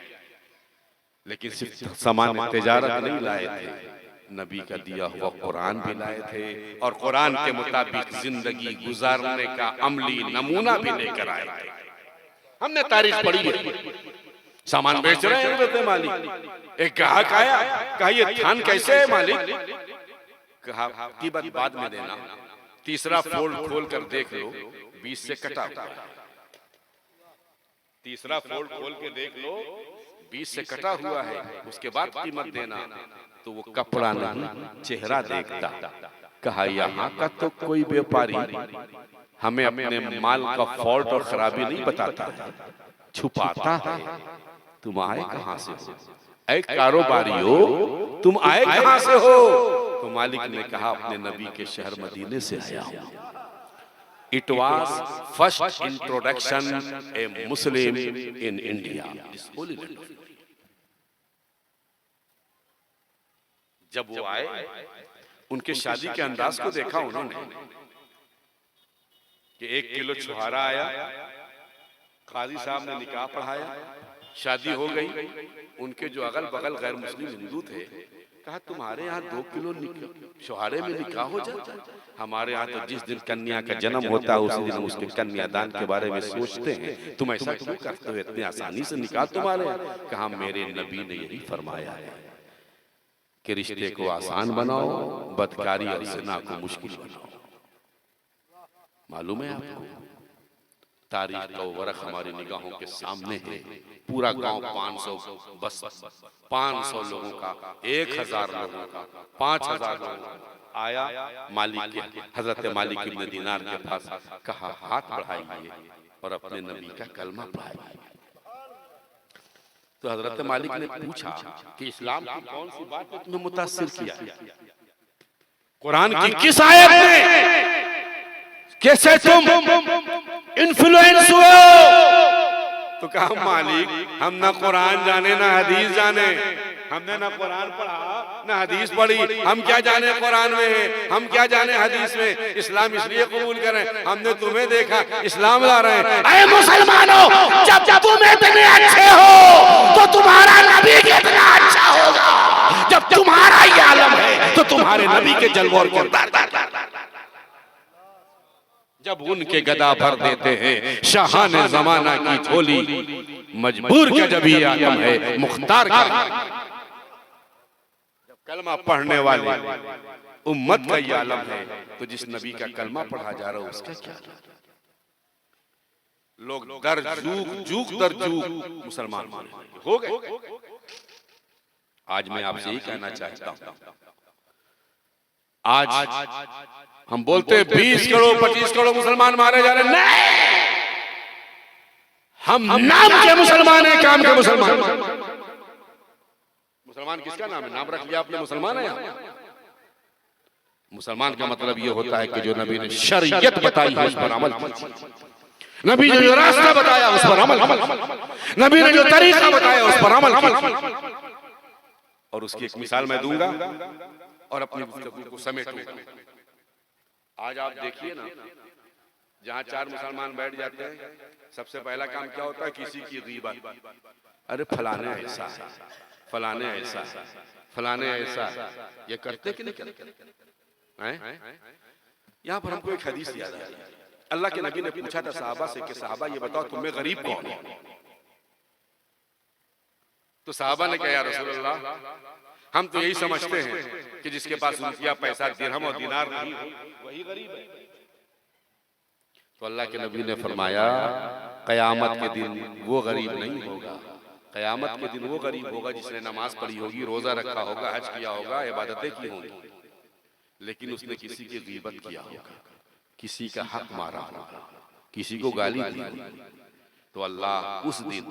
लेकिन सिर्फ सामान तिजारत नहीं लाए थे, नबी का दिया हुआ कुरान भी लाए थे और कुरान के मुताबिक जिंदगी गुजारने का अमली नमूना भी लेकर आए थे। हमने तारीख पढ़ी है। सामान बेच रहे हैं हजरत मालिक। एक ग्राहक आया, कहा ये थान कैसे है मालिक? कहा कीमत बाद में देना। तीसरा फोल्ड खोल कर देख लो, 20 से कटा हुआ है। तीसरा फोल्ड खोल के देख लो, 20 से कटा हुआ है, उसके बाद कीमत देना। तो वो कपड़ा नहीं चेहरा देखता। कहा यहाँ का तो कोई व्यापारी हमें अपने माल का फॉल्ट और खराबी नहीं बताता है, छुपाता है। तुम आए कहां से हो? ऐ कारोबारियों, तुम आए कहां से हो? तो मालिक ने कहा अपने नबी के शहर मदीने से आया हूं। It was first introduction A Muslim in India. जब वो आए, उनके शादी के अंदाज को देखा उन्होंने कि 1 किलो छुहारा आया, काजी साहब ने निकाह पढ़ाया, शादी हो गई। उनके जो अगल बगल गैर मुस्लिम हिंदू थे, कहा तुम्हारे यहाँ 2 किलो छुहारे में निकाह हो जाता है? हमारे यहाँ तो जिस दिन कन्या का जन्म होता है उसी दिन हम उसके कन्यादान के बारे में सोचते हैं। तुम ऐसा क्यों करते हो? इतनी आसानी से निकाह तुम्हारे यहाँ? कहा मेरे नबी ने यही फरमाया है कि रिश्ते को आसान बनाओ, बदकारी और ज़िना को मुश्किल बनाओ। मालूम है आपको, तारीख का वर्क हमारी निगाहों के सामने है। पूरा गांव 500 बस 500 लोगों का, 1000 लोगों का, 5000 लोगों का आया मालिक के हजरत मालिक इब्ने दीनार के पास। कहा हाथ बढ़ाइए और अपने नबी का कलमा पढ़ाइए। तो हजरत मालिक ने पूछा कि इस्लाम की कौन सी बात ने तुम्हें मुतासिर किया? कुरान की किस आयत ने? कैसे तुम इन्फ्लुएंस हुए हो? तो कहा मालिक हम ना कुरान जाने ना हदीस जाने, हमने ना कुरान पढ़ा ना हदीस पढ़ी, हम क्या जाने कुरान में है, हम क्या जाने हदीस में। इस्लाम इसलिए कबूल करें, हमने तुम्हें देखा इस्लाम ला रहे हैं। अरे मुसलमानों, जब तुम इतने अच्छे हो तो तुम्हारा नबी कितना अच्छा होगा। जब तुम्हारा ये आलम है तो तुम्हारे नबी के जलवा और किरदार। जब उनके गदा भर देते हैं शाहान जमाना की झोली, मजबूर का जब ये आलम है मुख्तार का। जब कलमा पढ़ने वाले उम्मत का ये आलम है तो जिस नबी का कलमा पढ़ा जा रहा है उसका क्या? लोग दर जूक दर जूक मुसलमान हो गए। आज मैं आपसे यही कहना चाहता हूं, आज हम बोलते हैं 20 करोड़ 25 करोड़ मुसलमान मारे जा रहे हैं। नहीं, हम नाम के मुसलमान हैं, काम के मुसलमान। मुसलमान किसका नाम है? नाम रख लिया आपने, मुसलमान है यहाँ। मुसलमान का मतलब ये होता है कि जो नबी ने शरीयत बताई है उस पर अमल कीजिए, नबी ने जो रास्ता बताया उस पर अमल कीजिए, नबी ने जो तरीका बताया उस पर अमल कीजिए। और उसकी एक मिसाल मैं दूंगा और अपनी गुफ्तगू को समेटूंगा। आज आप देखिए ना, जहाँ चार मुसलमान बैठ जाते हैं, सबसे पहला काम क्या होता है? किसी की गीबत। अरे फलाने ऐसा है, फलाने ऐसा है, फलाने ऐसा है। ये करते कि नहीं करते? यहाँ पर हमको एक हदीस याद आई। अल्लाह के नबी ने पूछा था साहबा से कि साहबा ये बताओ तुम्हें गरीब कौन है? तो साहबा ने कहा या रसूलल्लाह, हम तो यही समझते हैं कि जिसके पास रुपया पैसा दिरहम और दिनार नहीं हो वही गरीब है। तो अल्लाह के नबी ने फरमाया कयामत के दिन वो गरीब नहीं होगा, कयामत के दिन वो गरीब होगा जिसने नमाज पढ़ी होगी, रोजा रखा होगा, हज किया होगा, इबादतें की होंगी, लेकिन उसने किसी की गीबत किया होगा, किसी का हक मारा होगा, किसी को गाली दी होगी। तो अल्लाह उस दिन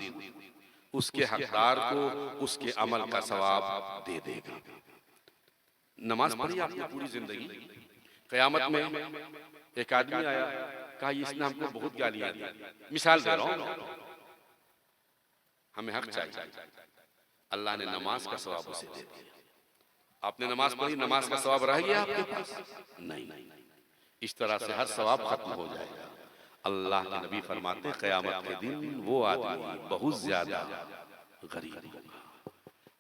उसके हकदार को उसके अमल का सवाब दे देगा। नमाज पढ़ी आपने पूरी जिंदगी, कयामत में एक आदमी आया, कहा इसने हमको बहुत गालियां दी, मिसाल दे रहा हूं, हमें हक चाहिए। अल्लाह ने नमाज का सवाब उसे दे दिया। आपने नमाज पढ़ी, नमाज का सवाब रह गया आपके पास? नहीं। इस तरह से हर सवाब खत्म हो जाएगा। अल्लाह के नबी फरमाते क़यामत के दिन वो आदमी बहुत ज्यादा गरीब होगा।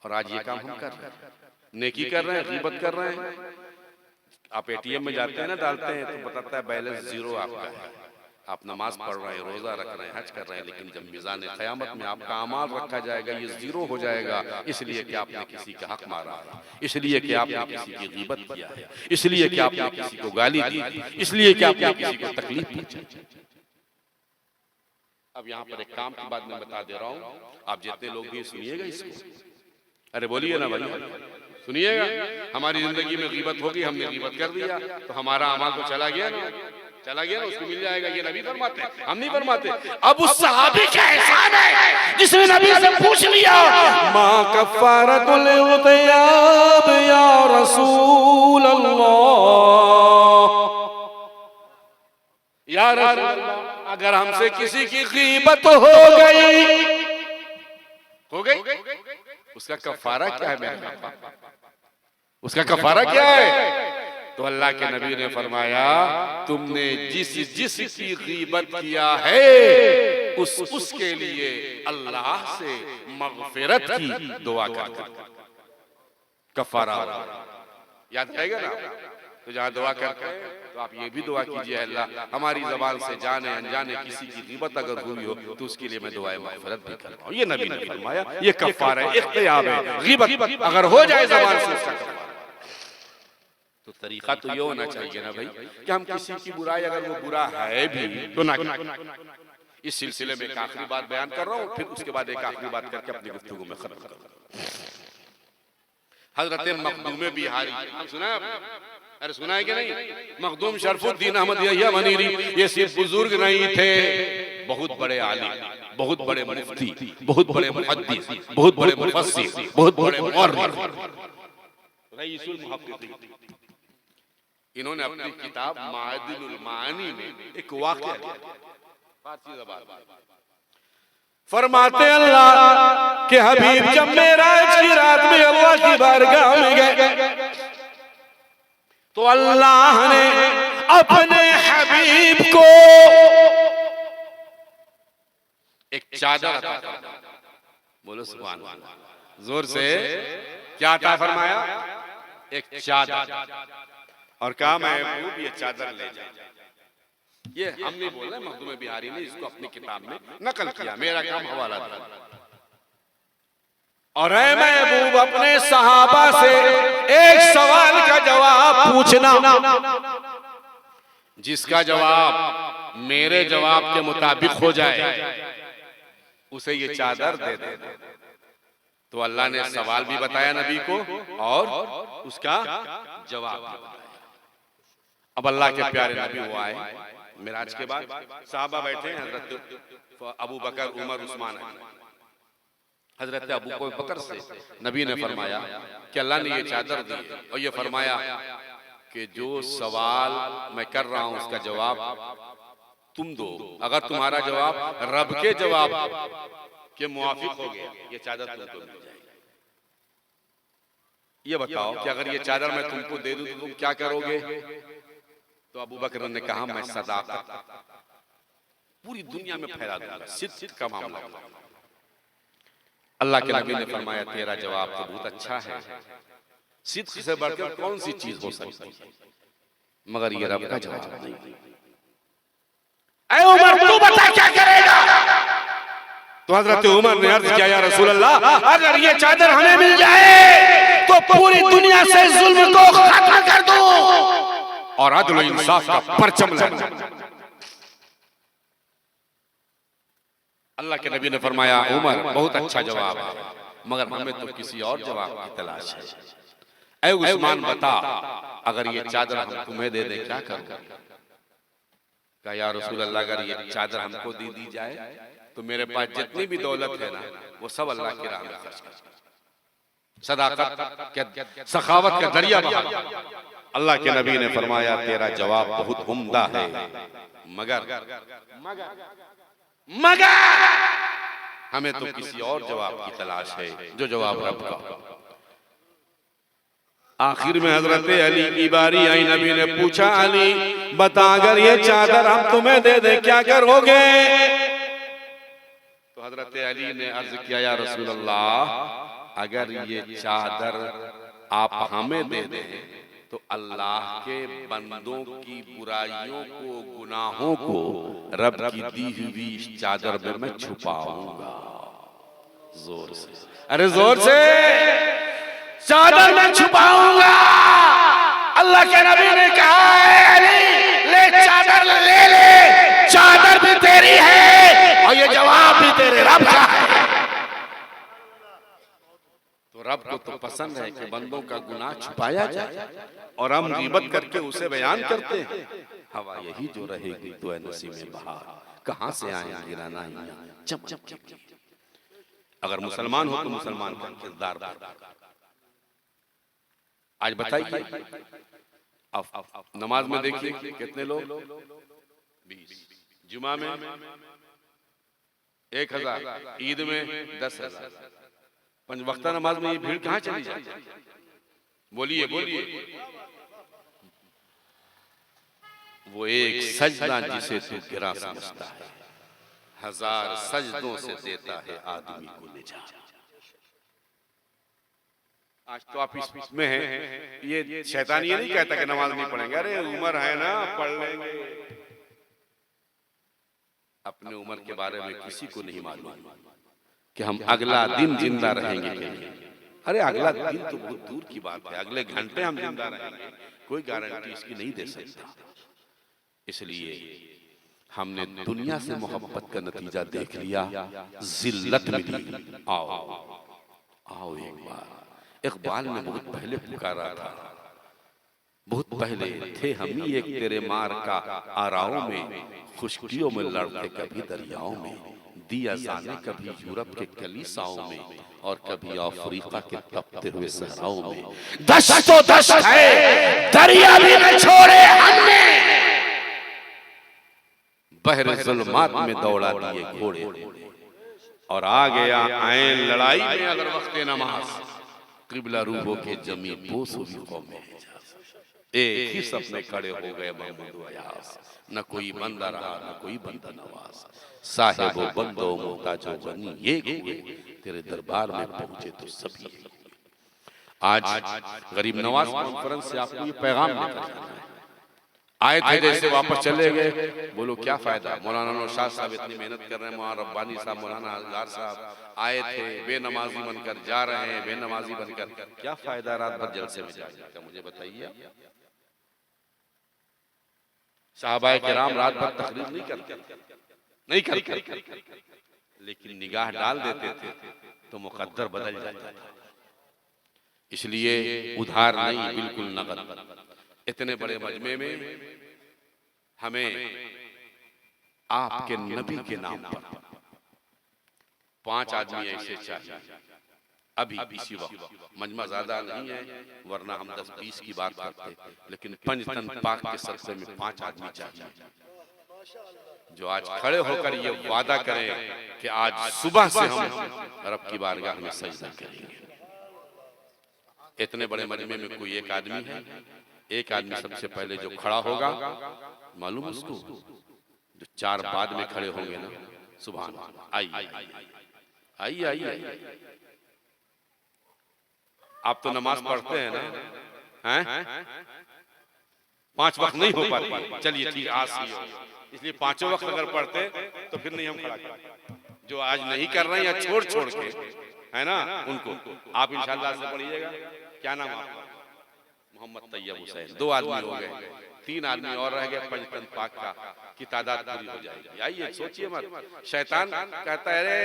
और आज ये काम हम कर रहे हैं, नेकी कर रहे हैं, गीबत कर रहे हैं। आप एटीएम में जाते हैं ना, डालते हैं तो बताता है बैलेंस जीरो आपका है। आप नमाज पढ़ रहे हैं, रोजा रख रहे हैं, हज कर रहे हैं, लेकिन जब मीज़ान क़यामत में आपका अमाल रखा जाएगा ये जीरो हो जाएगा। इसलिए कि आपने किसी का हक मारा है, इसलिए कि आपने किसी की गीबत किया है, इसलिए कि आपने किसी को गाली दी, इसलिए कि आपने किसी को तकलीफ पहुंचाई। अब यहाँ पर एक काम की बात मैं बता दे रहा हूँ, आप जितने लोग भी सुनिएगा इसको, अरे बोलिए ना भाई, सुनिएगा। हमारी जिंदगी में गीबत होगी, हमने गीबत कर दिया तो हमारा अमाल तो चला गया ना, चला गया ना, उसको मिल जाएगा। ये नबी फरमाते, हम नहीं फरमाते। अब उस सहाबी का एहसान है जिसने नबी से पूछ लिया मा कफ़ारतुल ग़ियाब या रसूल अल्लाह, या रसूल अल्लाह, अगर हमसे किसी की गीबत हो गई, उसका कफारा क्या है मेरे पापा? उसका कफारा क्या है? तो अल्लाह के नबी ने फरमाया तुमने जिस की गीबत किया है उसके लिए अल्लाह से मग़फ़िरत की दुआ कर, कफारा याद रहेगा ना। तो जहाँ दुआ करते हैं तो आप ये भी दुआ कीजिए, अल्लाह हमारी ज़बान से जाने अनजाने किसी की गीबत अगर हुई हो तो उसके लिए मैं दुआए मग़फ़िरत भी करता हूँ। ये नबी ने फरमाया, ये कफ़ारा है, इख्तियार है। गीबत अगर हो जाए ज़बान से उसका कफ़ारा। तो तरीका तो ये होना चाहिए ना भाई कि हम किसी की बुराई, अगर वो बुरा है भी तो ना। इस सिलसिले में एक आखिरी बात बयान कर रहा हूँ, फिर उसके बाद एक आखिरी बात करके अपनी गुफ्तगू में खत्म करूँगा। हज़रत मखदूम बिहारी, हम सुना है आपने? अरे सुना है कि नहीं? मखदूम शरफुद्दीन अहमद यहिया मनीरी, ये सिर्फ बुजुर्ग नहीं थे, बहुत बड़े आलिम, बहुत बड़े मुफ्ती, बहुत बड़े मुहद्दिस, बहुत बड़े मुफस्सिर, बहुत बड़े मुअर्रिख, रईसुल मुहक्किकीन। इन्होंने अपनी किताब मादिनुल मानी में एक वाक़या लिखा, फारसी ज़बान, फरमाते अल्लाह के हबीब जब मेराज की रात में अल्लाह की बारगाह में गए तो अल्लाह ने अपने हबीब को एक चादर अता फरमाया। बोलो सुभान अल्लाह, जोर से। क्या अता फरमाया? एक चादर, और कहा महबूब ये चादर ले जा। ये हम नहीं बोल रहे, मखदूम बिहारी ने इसको अपनी किताब में नकल किया, मेरा काम हवाला था। और ऐ महबूब अपने सहाबा से एक सवाल का जवाब पूछना, जिसका जवाब मेरे जवाब के मुताबिक हो जाए उसे ये चादर दे दे। तो अल्लाह ने सवाल भी बताया नबी को और उसका जवाब भी बताया। अब अल्लाह के प्यारे नबी वो आए मिराज के बाद, साहबा बैठे हैं, हजरत अबू बकर, उमर, उस्मान। हजरत अबू बकर से नबी ने फरमाया कि अल्लाह ने ये चादर दी और ये फरमाया कि जो सवाल मैं कर रहा हूं उसका जवाब तुम दो। अगर तुम्हारा जवाब रब के जवाब के मुआफिक हो गया, ये चादर तुमको मिल जाएगी। ये बताओ कि अगर ये चादर मैं तुमको दे दूं तो तुम क्या करोगे? तो अबू बकर ने कहा मैं सदाकत पूरी दुनिया में फैला दूंगा, सिद्ध का मामला। अल्लाह के नबी ने फरमाया तेरा जवाब तो बहुत अच्छा है, सिद्ध से बढ़कर कौन सी चीज हो सकती है, मगर ये रब का जवाब नहीं। ऐ उमर तू बता क्या करेगा? तो हजरत उमर ने अर्ज किया या रसूल अल्लाह, अगर ये चादर हमें मिल जाए तो पूरी दुनिया से जुल्म को खत्म कर दूं और अदल इंसाफ का परचम लहराऊं। अल्लाह के नबी ने फरमाया उमर बहुत अच्छा जवाब है, मगर हमें तो किसी और जवाब की तलाश है। ऐ उस्मान बता, अगर ये चादर हम तुम्हें दे दे क्या करोगे? कहा या रसूल अल्लाह, अगर ये चादर हमको दे दी जाए तो मेरे पास जितनी भी दौलत है ना वो सब अल्लाह की राह में खर्च कर, सदाकत के सखावत का दरिया बहा। अल्लाह के नबी ने फरमाया तेरा जवाब बहुत उम्दा है, मगर हमें तो किसी और जवाब की तलाश है, जो जवाब रब का। आखिर में हजरत अली की बारी आई, नबी ने पूछा अली बता अगर ये चादर हम तुम्हें दे दे क्या करोगे? तो हजरत अली ने अर्ज किया या रसूल अल्लाह, अगर ये चादर आप हमें दे दें तो अल्लाह के बंदों की बुराइयों को, गुनाहों को रब की दी हुई इस चादर में मैं छुपाऊंगा। जोर से, अरे जोर से, चादर में छुपाऊंगा। अल्लाह के नबी ने कहा है अली ले चादर ले ले, चादर भी तेरी है और ये जवाब भी तेरे रब का है। तो रब को तो पसंद है कि बंदों का गुनाह छुपाया जाए और हम गीबत करके उसे बयान करते हैं। हवा यही जो रहेगी तो है नसीब में बहार, कहां से आएंगे राना चम चम चम। अगर मुसलमान हो तो मुसलमान का किरदार आज बताइए। अब नमाज में देखिए कितने लोग, 20, जुमा में 1000, ईद में 10,000, पंच वक्ता नमाज में ये भीड़ कहां चली जाए? बोलिए बोलिए। वो एक सजदा जिसे तू गिरा समझता है, 1000 सजदों से देता है आदमी को निजात। आज तो आप इसमें हैं, ये शैतान ये नहीं कहता कि नमाज नहीं पढ़ेंगे, अरे उम्र है ना पढ़ लेंगे। अपने उम्र के बारे में किसी को नहीं मालूम कि हम अगला दिन जिंदा रहेंगे कि नहीं। अरे अगला दिन तो बहुत दूर की बात है, अगले घंटे हम जिंदा रहेंगे कोई गारंटी इसकी नहीं दे सकता। इसलिए हमने दुनिया से मोहब्बत का नतीजा देख लिया, जिल्लत मिली। आओ आओ एक बार। इकबाल ने बहुत पहले पुकारा था, बहुत पहले थे हम ही एक तेरे मार का आराओं में, खुशकियों में लड़ते कभी दरियाओं में, दिया जाने कभी यूरोप के कलीसाओं में और कभी अफ्रीका के तपते हुए सहराओं में। दश्त तो दश्त है, दरिया भी न छोड़े हमने, बहरे जुल्मात में दौड़ा दिए घोड़े और आ गया आए लड़ाई में अगर वक्त नमाज, किबला रूहों के जमी बोस हुई कौमें, एक ही सपने खड़े हो गए महमूद अयास, न कोई बंदा रहा न कोई बंदा नवाज, साहिबो बंदो मोहताजो बनी एक हुए, तेरे दरबार में पहुंचे तो सभी। आज गरीब नवाज कॉन्फ्रेंस से आपको ये पैगाम लेकर जाना है। आए थे जैसे वापस चले गए, बोलो क्या फायदा। मौलाना नौशाद साहब इतनी मेहनत कर रहे हैं, मौलाना रब्बानी साहब, मौलाना हज़ार साहब आए थे बेनमाजी बनकर जा रहे हैं, बेनमाजी बनकर क्या फायदा रात भर जलसे में जाने का, मुझे बताइए। साहबाए किराम रात भर तकरीर नहीं करते, लेकिन निगाह डाल देते थे तो मुकद्दर बदल जाता था। इसलिए उधार नहीं, बिल्कुल नगद। इतने बड़े मजमे में हमें आपके नबी के नाम पर 5 आदमी ऐसे चाहिए अभी इसी वक्त। मजमा ज्यादा नहीं है, वरना हम 10-20 की बात करते, लेकिन पंजतन पाक के सदक़े में 5 आदमी चाहिए जो आज खड़े होकर ये वादा करें कि आज सुबह से हम रब की बारगाह में सजदा करेंगे। इतने बड़े मजमे में कोई एक आदमी है, एक आदमी सबसे पहले जो खड़ा होगा, मालूम उसको, जो 4 बाद में खड़े होंगे ना, सुभान अल्लाह, आइए आइए। आप तो नमाज पढ़ते हैं ना, हैं? 5 वक्त नहीं हो पाती, चलिए ठीक, आज इसलिए 5 वक्त अगर पढ़ते तो फिर नहीं हम खड़ा करते। जो आज नहीं कर रहे हैं या छोड़ के, है ना, उनको आप इंशाअल्लाह से पढ़िएगा। क्या नाम आपका? मोहम्मद तैयब हुसैन। 2 आदमी हो गए, 3 आदमी और रह गए, पंजतन पाक का की तादाद पूरी हो जाएगी। आइए, सोचिए मत। शैतान कहता है अरे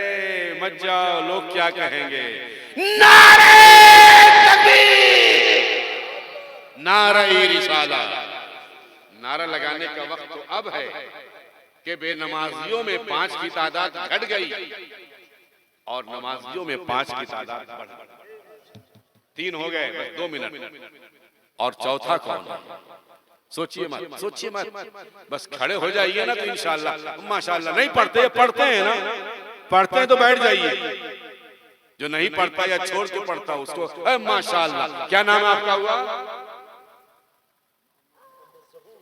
मत जाओ, लोग क्या कहेंगे। नारे तकबीर, नारे रिसाला। नारा लगाने का वक्त तो अब है कि बेनमाजियों में 5 की तादाद घट गई और नमाजियों में 5 की तादाद बढ़ गई। 3 हो गए, बस 2 मिनट। और चौथा कौन है? सोचिए मत, बस खड़े हो जाइए ना तो इंशाअल्लाह माशाअल्लाह। नहीं पढ़ते हैं ना, पढ़ते हैं तो बैठ जाइए। जो नहीं पढ़ता या छोड़ के पढ़ता उसको माशाअल्लाह। क्या नाम आपका हुआ?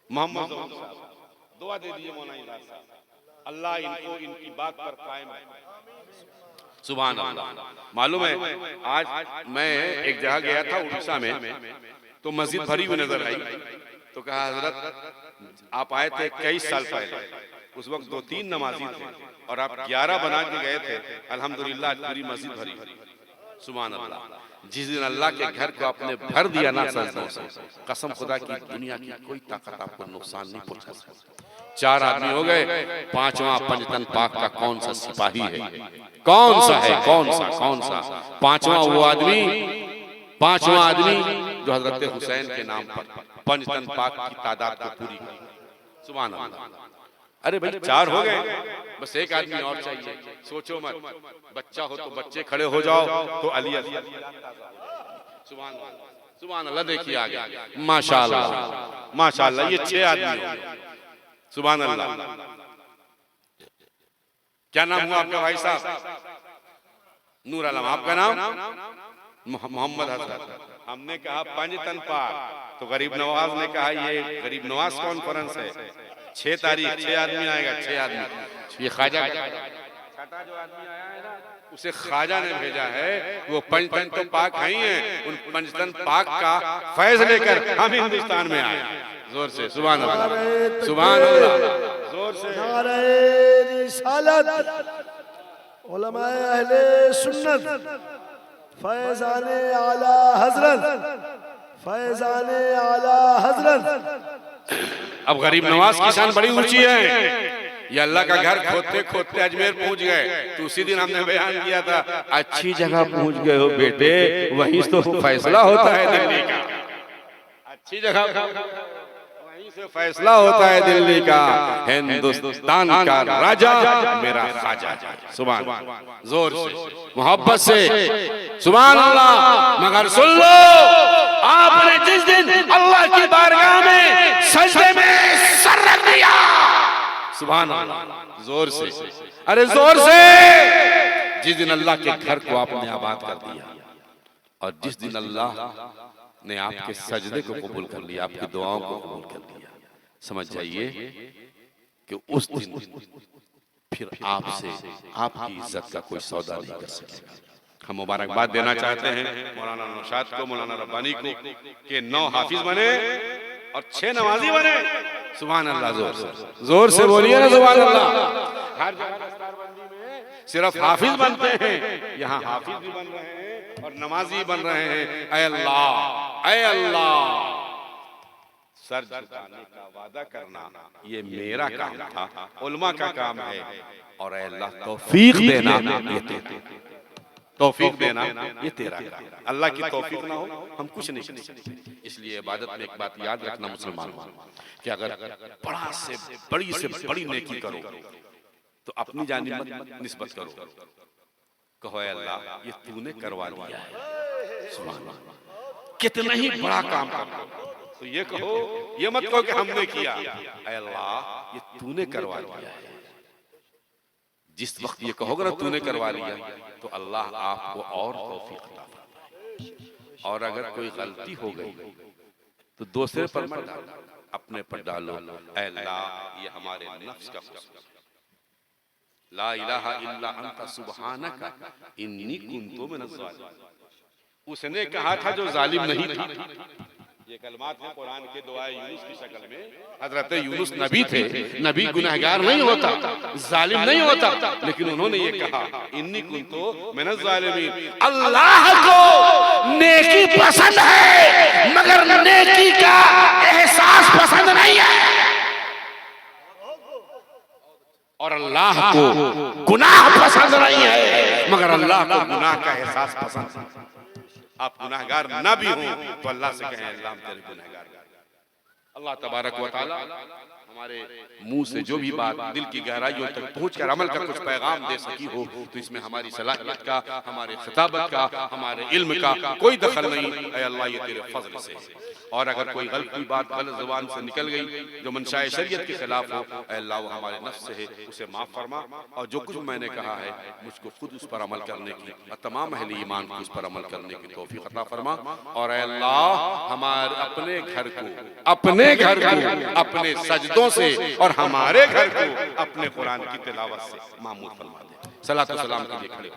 मोहम्मद साहब। दुआ दे दीजिए मौलाना साहब, अल्लाह इनको इनकी बात पर कायम रखे। सुभान अल्लाह। मालूम है, आज मैं एक जगह गया था उड़ीसा में, तो मस्जिद भरी हुई नजर आई, तो कहा हजरत आप आए थे 21 साल पहले, उस वक्त 2-3 नमाजी थे और आप 11 बना के गए थे, अल्हम्दुलिल्लाह पूरी मस्जिद भरी। सुभान अल्लाह। जिस दिन अल्लाह के घर को आपने भर दिया ना सजदों से, कसम खुदा की दुनिया की कोई ताकत आपको नुकसान नहीं पहुंचा सकती। 4 आदमी हो गए, 5वां पंजतन पाक का कौन सा सिपाही है? कौन सा है? कौन सा? 5वां वो आदमी, 5वां आदमी जो हजरत हुसैन के नाम पर पंजतन पाक की तादाद को पूरी की। सुभान अल्लाह। अरे भाई 4 हो गए, बस एक आदमी और चाहिए। सोचो मत, बच्चा हो तो बच्चे खड़े हो जाओ तो अली। सुभान अल्लाह। देखिए आ गया, माशाअल्लाह। ये 6 आदमी हो गए। सुभान अल्लाह। क्या नाम हुआ आपका भाई साहब? नूर आलम। आपका नाम? मोहम्मद हसन। हमने कहा पंजतन पाक, तो गरीब नवाज ने कहा ये गरीब नवाज कॉन्फ्रेंस है, 6 तारीख 6 आदमी आएगा, 6 आदमी। ये ख्वाजा छठा जो आदमी आया है ना, उसे ख्वाजा ने भेजा है। वो पंजतन तो पाक ही हैं, उन पंजतन पाक का फैज लेकर हम हिंदुस्तान में आए। जोर से सुभान अल्लाह, सुभान अल्लाह, जोर से नारे रिसालत। उलमाए अहले सुन्नत, फैज़ाने आला हजरत, फैज़ाने आला हजरत। अब गरीब नवाज की शान बड़ी ऊंची है। ये अल्लाह का घर खोदते खोदते अजमेर पहुंच गए, तो उसी दिन हमने बयान किया था, अच्छी जगह पहुंच गए हो बेटे, वहीं तो फैसला होता है दिल्ली का। अच्छी जगह वहीं से फैसला होता है दिल्ली का। हिंदुस्तान का राजा मेरा ख्वाजा। सुभान, जोर से मोहब्बत से सुभान अल्लाह। मगर सुन लो, आपने जिस दिन अल्लाह की बारगाह में सजदे में सर रख दिया, सुभान अल्लाह, जोर से, अरे जोर से, जिस दिन अल्लाह के घर को आपने आबाद कर दिया और जिस दिन अल्लाह ने आपके सजदे को कबूल कर लिया, आपकी दुआओं को कबूल कर लिया, समझ जाइए कि उस दिन फिर आपसे आपकी इज्जत का कोई सौदा नहीं कर सकेगा। हम मुबारकबाद देना चाहते हैं मौलाना नौशाद को, मौलाना रब्बानी को, कि 9 हाफिज बने और 6 नमाजी बने। सुभान अल्लाह। जोर से बोलिए ना सुभान अल्लाह। हर जगह दस्तारबंदी में सिर्फ हाफिज बनते हैं, यहाँ हाफिज भी बन रहे हैं और नमाजी बन रहे हैं। ऐ अल्लाह, ऐ अल्लाह, सर झुकाने का वादा करना ये मेरा काम था, उलमा का काम है। और ऐ अल्लाह तौफीक देना, तौफीक देना ये तेरा काम। अल्लाह की तौफीक ना हो हम कुछ नहीं कर सकते। इसलिए इबादत में एक बात याद रखना मुसलमान कि अगर बड़ा से बड़ी नेकी करो तो अपनी जानिब मत निस्बत करो, कहो ऐ अल्लाह ये तूने करवा लिया है, सुभान अल्लाह, कितना ही बड़ा काम कर लो तो ये कहो, ये मत कहो कि हमने किया, ऐ अल्लाह ये तूने करवा लिया है। जिस वक्त ये कहोगे ना तूने करवा लिया तो अल्लाह आपको और तौफीक अता फरमाए। और अगर कोई गलती हो गई तो दूसरे पर मत डालो, अपने पर डालो, ऐ अल्लाह ये हमारे नफ्स का कसूर, ला इलाहा इल्ला अंता सुब्हानका इन्नी कुन्तु मिनज़ ज़ालिमीन। उसने कहा था जो जालिम नहीं था। ये कलमात हैं कुरान के दुआए यूनुस की शक्ल में। हजरत यूनुस नबी थे, नबी गुनहगार नहीं होता, जालिम नहीं होता, लेकिन उन्होंने ये कहा इन्नी कुन्तु मिनज़ ज़ालिमीन। अल्लाह को नेकी पसंद है मगर नेकी का एहसास पसंद नहीं है, और अल्लाह को गुनाह पसंद नहीं है मगर अल्लाह को गुनाह का एहसास पसंद है। आप गुनाहगार ना भी हो तो अल्लाह से कहें अल्लाह हम तेरे गुनाहगार। अल्लाह तबारक व तआला हमारे मुंह से जो भी बात दिल की गहराइयों तक पहुंचकर अमल का कुछ पैगाम दे सकी हो तो इसमें हमारी सलाहियत का, हमारे खिताबत का, हमारे इल्म का कोई दखल नहीं। ऐ अल्लाह ये तेरे फजल से, और अगर कोई गलत बात गलत जुबान से निकल गई जो मनशाए शरीयत के खिलाफ हो, ऐ अल्लाह वो हमारे नफ्स से है, उसे माफ फरमा। और जो कुछ मैंने कहा है मुझको खुद उस पर अमल करने की और तमाम अहले ईमान को उस पर अमल करने की तौफीक अता फरमा। और ऐ अल्लाह हमारे अपने घर को, अपने सजदों से और हमारे घर को अपने कुरान की तिलावत से मामूर फरमा दे। सलातो सलाम के लिए खड़े।